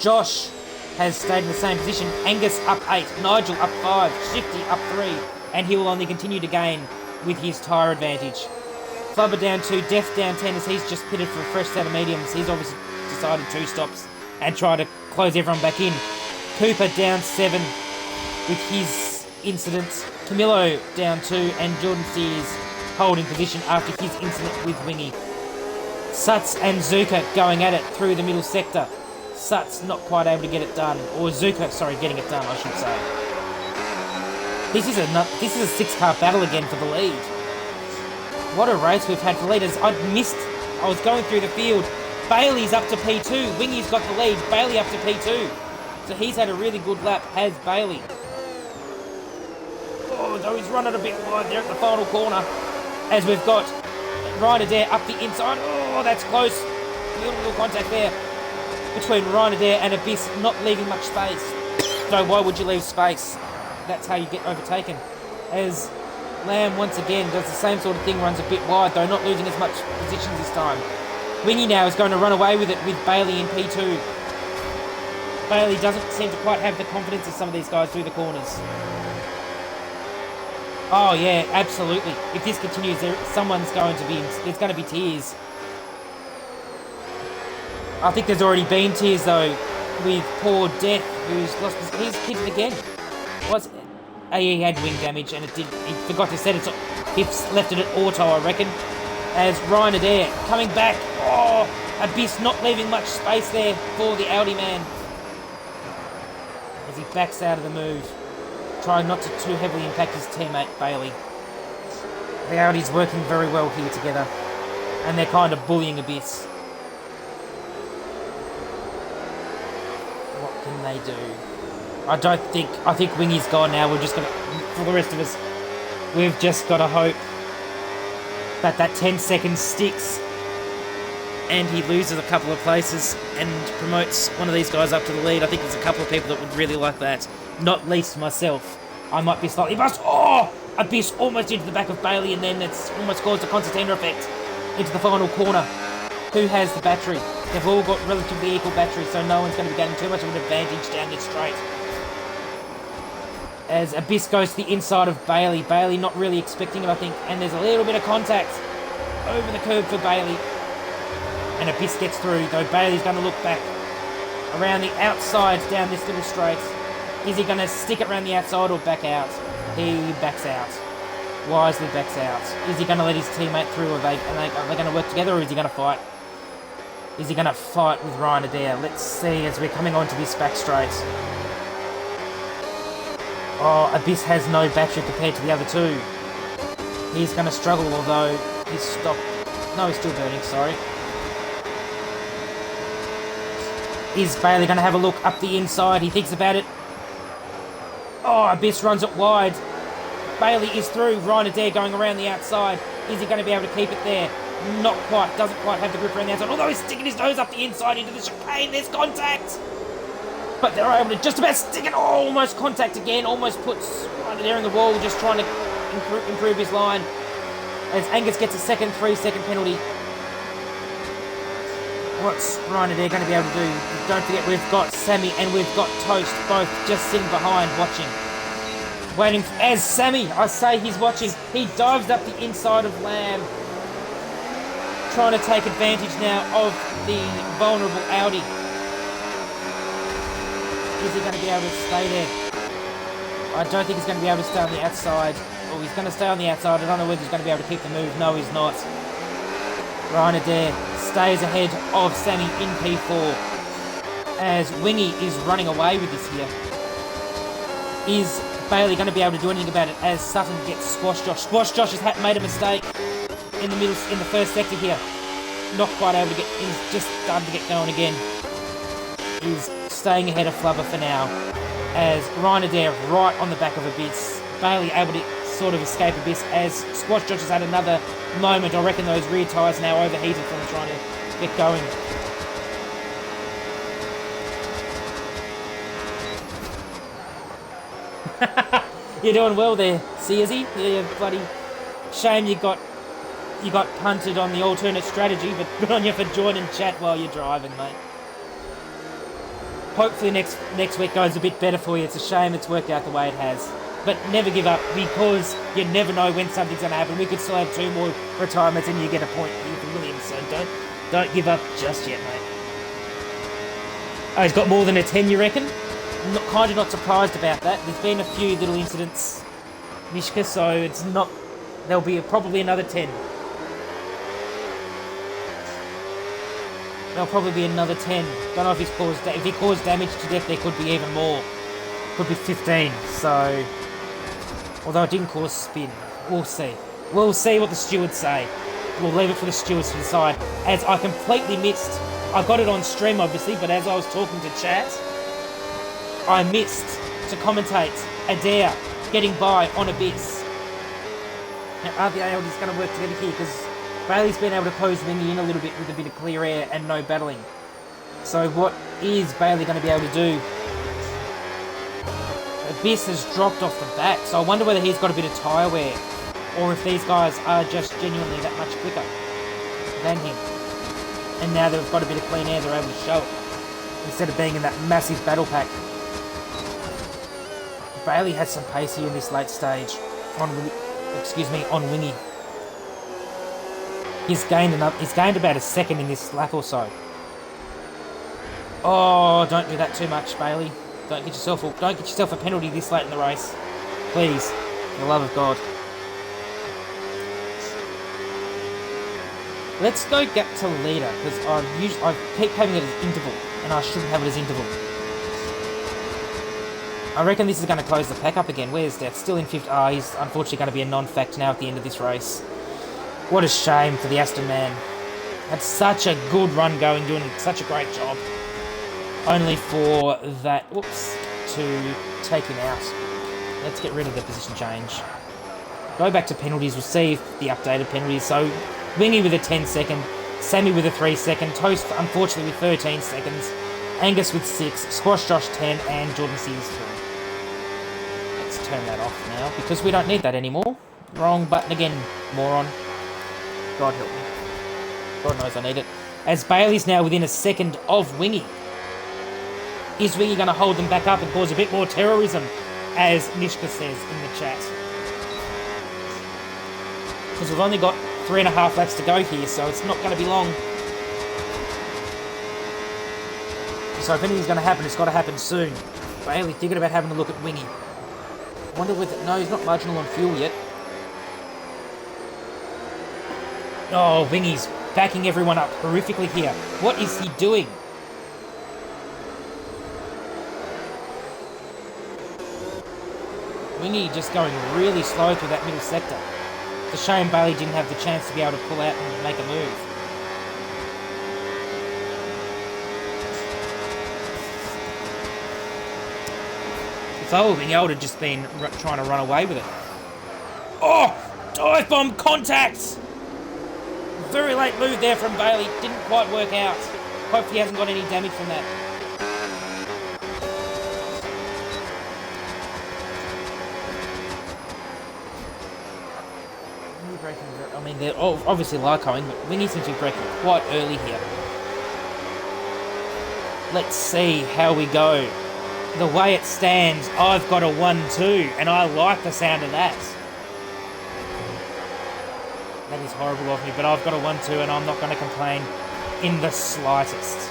Josh has stayed in the same position. Angus up 8. Nigel up 5. Shifty up 3. And he will only continue to gain with his tyre advantage. Flubber down 2. Death down 10 as he's just pitted for a fresh set of mediums. He's obviously decided 2 stops and try to close everyone back in. Cooper down 7 with his incidents. Camillo down 2 and Jordan Sears holding position after his incident with Wingy. Suts and Zuka going at it through the middle sector. Suts not quite able to get it done. Or Zuka, sorry, getting it done, I should say. This is a 6-car battle again for the lead. What a race we've had for leaders. I was going through the field. Bailey's up to P2. Wingy's got the lead. Bailey up to P2. So he's had a really good lap, has Bailey. Oh, though he's run it a bit wide there at the final corner. As we've got Ryan Adair up the inside. Oh, that's close. Little contact there between Ryan Adair and Abyss, not leaving much space. So why would you leave space? That's how you get overtaken. As Lamb once again does the same sort of thing, runs a bit wide, though not losing as much positions this time. Wingy now is going to run away with it with Bailey in P2. Bailey doesn't seem to quite have the confidence of some of these guys through the corners. Oh yeah, absolutely. If this continues, there's going to be tears. I think there's already been tears though, with poor Death, who's lost he's hit it again. He had wing damage, and he forgot to set it. He left it at auto, I reckon. As Ryan Adair coming back. Oh, Abyss not leaving much space there for the Audi man. As he backs out of the move, trying not to too heavily impact his teammate Bailey. The Audi's working very well here together, and they're kind of bullying Abyss. What can they do? I think Wingy's gone now. We're just gonna, for the rest of us, we've just got to hope that 10 seconds sticks and he loses a couple of places and promotes one of these guys up to the lead. I think there's a couple of people that would really like that, not least myself. I might be slightly buzzed. Oh! Abyss almost into the back of Bailey, and then it's almost caused a concertina effect into the final corner. Who has the battery? They've all got relatively equal batteries, so no one's going to be getting too much of an advantage down this straight. As Abyss goes to the inside of Bailey. Bailey not really expecting it, I think, and there's a little bit of contact over the curb for Bailey. And Abyss gets through, though Bailey's going to look back around the outside down this little straight. Is he going to stick it around the outside or back out? He backs out. Wisely backs out. Is he going to let his teammate through, or are they going to work together, or is he going to fight? Is he going to fight with Ryan Adair? Let's see as we're coming onto this back straight. Oh, Abyss has no battery compared to the other two. He's going to struggle, although he's stopped. No, he's still burning, sorry. Is Bailey going to have a look up the inside? He thinks about it. Oh, Abyss runs it wide. Bailey is through. Ryan Adair going around the outside. Is he going to be able to keep it there? Not quite. Doesn't quite have the grip around the outside. Although he's sticking his nose up the inside into the chicane. There's contact. But they're able to just about stick it. Oh, almost contact again. Almost puts Ryan Adair in the wall. Just trying to improve his line. As Angus gets a 3-second penalty. What's Ryan Adair going to be able to do? Don't forget, we've got Sammy and we've got Toast, both just sitting behind, watching. Waiting as Sammy, I say he's watching. He dives up the inside of Lamb. Trying to take advantage now of the vulnerable Audi. Is he going to be able to stay there? I don't think he's going to be able to stay on the outside. Oh, he's going to stay on the outside. I don't know whether he's going to be able to keep the move. No, he's not. Ryan Adair stays ahead of Sammy in P4 as Wingy is running away with this here. Is Bailey going to be able to do anything about it as Sutton gets Squash Josh? Squash Josh has made a mistake in the first sector here. Not quite able to get, he's just starting to get going again. He's staying ahead of Flubber for now as Ryan Adair right on the back of Abyss. Bailey able to sort of escape Abyss as Squash Josh has had another moment. I reckon those rear tyres now overheated from trying to get going. You're doing well there, Searsy. Yeah, bloody shame you got punted on the alternate strategy, but good on you for joining chat while you're driving, mate. Hopefully next week goes a bit better for you. It's a shame it's worked out the way it has. But never give up, because you never know when something's going to happen. We could still have 2 more retirements and you get a point with Williams, so don't give up just yet, mate. Oh, he's got more than a 10, you reckon? Kind of not surprised about that. There's been a few little incidents, Mishka, so it's not... There'll be probably another 10. There'll probably be another 10. Don't know if if he caused damage to Death, there could be even more. Could be 15, so... Although it didn't cause spin. We'll see. We'll see what the stewards say. We'll leave it for the stewards to decide. As I completely missed... I got it on stream, obviously, but as I was talking to chat, I missed to commentate Adair getting by on Abyss. Now, are the ALDs going to work together here? Because Bailey's been able to close Wingy in a little bit with a bit of clear air and no battling. So what is Bailey going to be able to do? Abyss has dropped off the back, so I wonder whether he's got a bit of tyre wear, or if these guys are just genuinely that much quicker than him. And now they've got a bit of clean air, they're able to show it. instead of being in that massive battle pack. Bailey has some pace here in this late stage on Wingy. He's gained about a second in this lap or so. Oh, don't do that too much, Bailey. Don't get yourself a penalty this late in the race. Please, for the love of God. Let's go gap to leader, because I keep having it as interval, and I shouldn't have it as interval. I reckon this is going to close the pack up again. Where's Death? Still in 5th. Ah, he's unfortunately going to be a non-fact now at the end of this race. What a shame for the Aston man. Had such a good run going, doing such a great job. Only for that, to take him out. Let's get rid of the position change. Go back to penalties. We'll see if the updated penalties. So, Wingy with a 10 second, Sammy with a 3 second, Toast unfortunately with 13 seconds, Angus with 6, Squash Josh 10, and Jordan Sears 3. Let's turn that off now, because we don't need that anymore. Wrong button again, moron. God help me. God knows I need it. As Bailey's now within a second of Wingy. Is Wingy going to hold them back up and cause a bit more terrorism, as Nishka says in the chat? Because we've only got 3.5 laps to go here, so it's not going to be long. So if anything's going to happen, it's got to happen soon. Bailey thinking about having a look at Wingy. Wonder whether... No, he's not marginal on fuel yet. Oh, Wingy's backing everyone up horrifically here. What is he doing? Wingy just going really slow through that middle sector. It's a shame Bailey didn't have the chance to be able to pull out and make a move. If I were Wingy, I would have just been trying to run away with it. Oh! Dive bomb contact! Very late move there from Bailey. Didn't quite work out. Hopefully he hasn't got any damage from that. I mean, they're obviously Lycoing, but Wingy seems to be breaking quite early here. Let's see how we go. The way it stands, I've got a 1-2, and I like the sound of that. That is horrible of me, but I've got a 1-2, and I'm not going to complain in the slightest.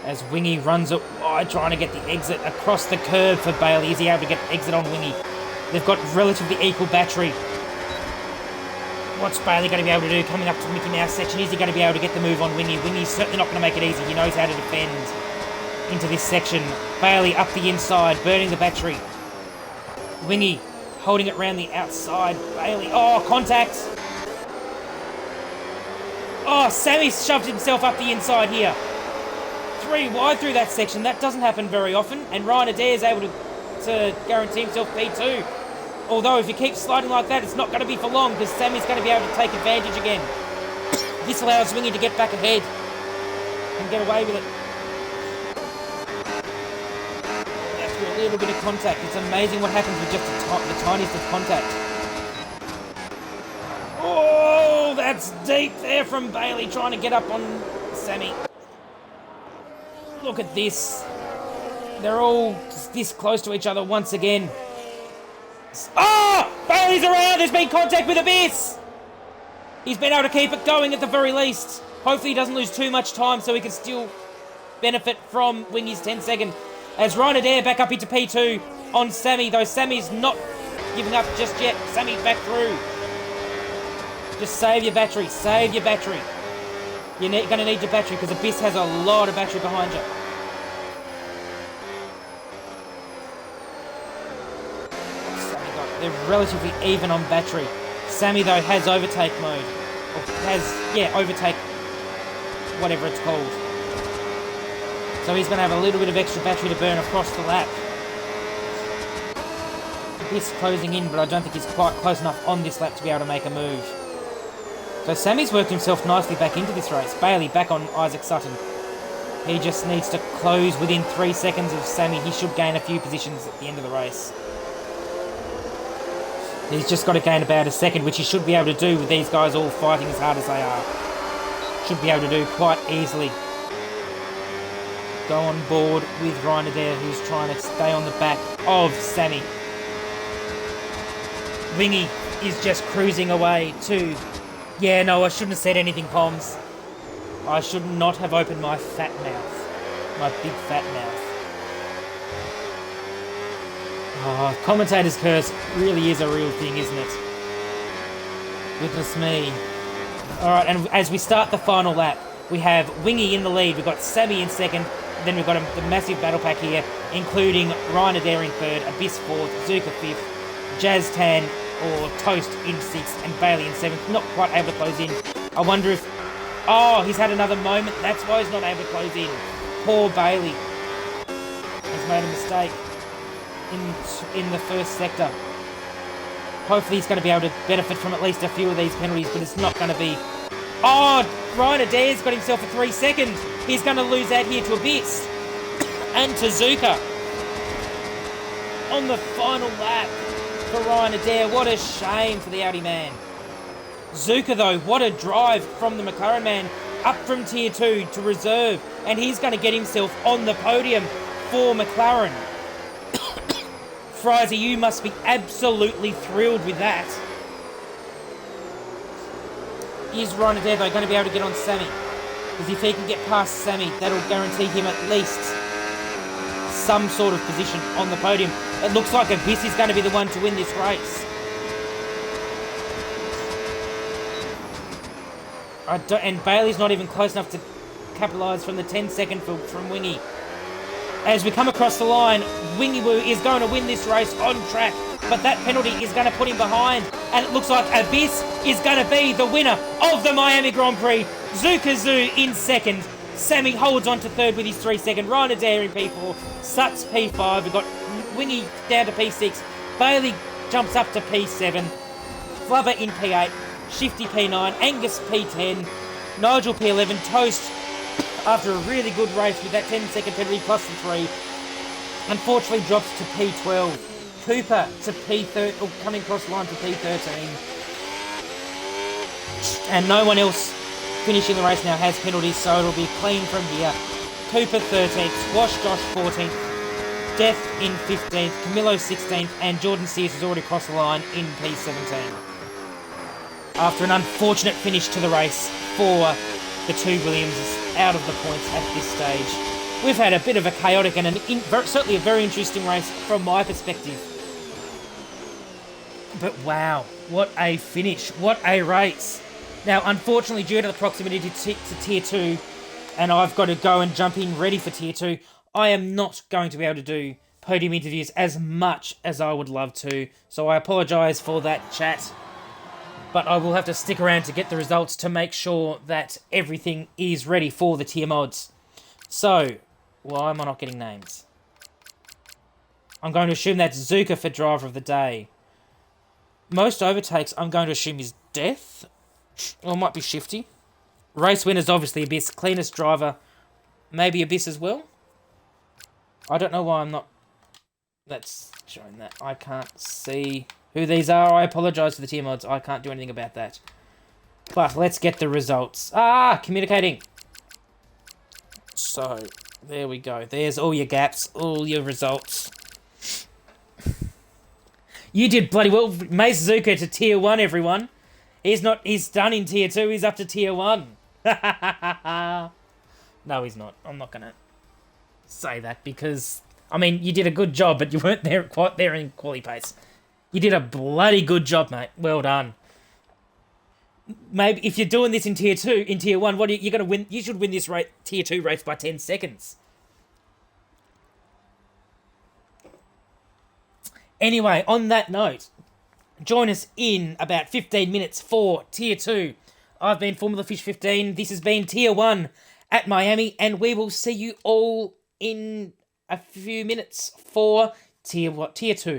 As Wingy runs it wide, trying to get the exit across the curb for Bailey. Is he able to get exit on Wingy? They've got relatively equal battery. What's Bailey going to be able to do coming up to the Mickey Mouse section? Is he going to be able to get the move on Wingy? Wingy's certainly not going to make it easy. He knows how to defend into this section. Bailey up the inside, burning the battery. Wingy holding it round the outside. Bailey, oh, contact. Oh, Sammy shoved himself up the inside here. 3 wide through that section. That doesn't happen very often. And Ryan Adair is able to guarantee himself P2. Although if you keep sliding like that, it's not going to be for long, because Sammy's going to be able to take advantage again. This allows Wingy to get back ahead and get away with it. After a little bit of contact, it's amazing what happens with just the tiniest of contact. Oh, that's deep there from Bailey, trying to get up on Sammy. Look at this. They're all this close to each other once again. Oh! Bailey's around! There's been contact with Abyss! He's been able to keep it going at the very least. Hopefully he doesn't lose too much time so he can still benefit from Wingy's 10 second. As Ryan Adair back up into P2 on Sammy, though Sammy's not giving up just yet. Sammy's back through. Just save your battery. Save your battery. You're going to need your battery because Abyss has a lot of battery behind you. They're relatively even on battery. Sammy, though, has overtake mode. Or overtake, whatever it's called. So he's going to have a little bit of extra battery to burn across the lap. Abyss closing in, but I don't think he's quite close enough on this lap to be able to make a move. So Sammy's worked himself nicely back into this race. Bailey back on Isaac Sutton. He just needs to close within 3 seconds of Sammy. He should gain a few positions at the end of the race. He's just got to gain about a second, which he should be able to do with these guys all fighting as hard as they are. Should be able to do quite easily. go on board with Ryan Adair, who's trying to stay on the back of Sammy. Wingy is just cruising away to... Yeah, no, I shouldn't have said anything, Poms. I should not have opened my fat mouth. My big fat mouth. Oh, commentator's curse really is a real thing, isn't it? Goodness me. Alright, and as we start the final lap, we have Wingy in the lead, we've got Sammy in second, then we've got the massive battle pack here, including Ryan Adair in third, Abyss fourth, Zuka fifth, Jazz Tan or Toast in sixth, and Bailey in seventh. Not quite able to close in. I wonder if... Oh, he's had another moment. That's why he's not able to close in. Poor Bailey. He's made a mistake in the first sector. Hopefully he's going to be able to benefit from at least a few of these penalties, but it's not going to be... Oh, Ryan Adair's got himself a 3 second. He's going to lose out here to Abyss and to Zuka on the final lap for Ryan Adair. What a shame for the Audi man. Zuka, though, what a drive from the McLaren man up from Tier 2 to reserve, and he's going to get himself on the podium for McLaren. Frizy, you must be absolutely thrilled with that. Is Ryan Adair, though, going to be able to get on Sammy? Because if he can get past Sammy, that'll guarantee him at least some sort of position on the podium. It looks like Abyss is going to be the one to win this race. And Bailey's not even close enough to capitalise from the 10 second from Wingy. As we come across the line, Wingy Woo is going to win this race on track, but that penalty is going to put him behind, and it looks like Abyss is going to be the winner of the Miami Grand Prix. Zuka Zoo in second. Sammy holds on to third with his 3 second. Ryan Adair in P4. Suts P5. We've got Wingy down to P6. Bailey jumps up to P7. Flubber in P8. Shifty P9. Angus P10. Nigel P11. Toast, after a really good race with that 10 second penalty plus the 3, unfortunately drops to P12. Cooper to P13, or coming across the line to P13. And no one else finishing the race now has penalties, so it'll be clean from here. Cooper 13th, Squash Josh 14th, Death in 15th, Camillo 16th, and Jordan Sears has already crossed the line in P17. After an unfortunate finish to the race for the two Williamses out of the points at this stage. We've had a bit of a chaotic and certainly a very interesting race from my perspective. But wow, what a finish, what a race. Now, unfortunately, due to the proximity to Tier 2, and I've got to go and jump in ready for Tier 2, I am not going to be able to do podium interviews as much as I would love to, so I apologise for that, chat. But I will have to stick around to get the results to make sure that everything is ready for the tier mods. So, why am I not getting names? I'm going to assume that's Zuka for driver of the day. Most overtakes, I'm going to assume, is Death. Or it might be Shifty. Race winners, obviously Abyss. Cleanest driver, maybe Abyss as well. I don't know why I'm not... That's showing that. I can't see who these are. I apologise for the tier mods. I can't do anything about that. But let's get the results. Communicating. So, there we go. There's all your gaps, all your results. You did bloody well. Mace Zuka to tier 1, everyone. He's done in tier 2. He's up to tier 1. No, he's not. I'm not going to say that because, I mean, you did a good job, but you weren't there quite there in quali pace. You did a bloody good job, mate. Well done. Maybe if you're doing this in tier 2, in tier 1, you're going to win. You should win this tier 2 race by 10 seconds. Anyway, on that note, join us in about 15 minutes for tier 2. I've been Formula Fish 15. This has been tier 1 at Miami, and we will see you all in a few minutes for tier 2.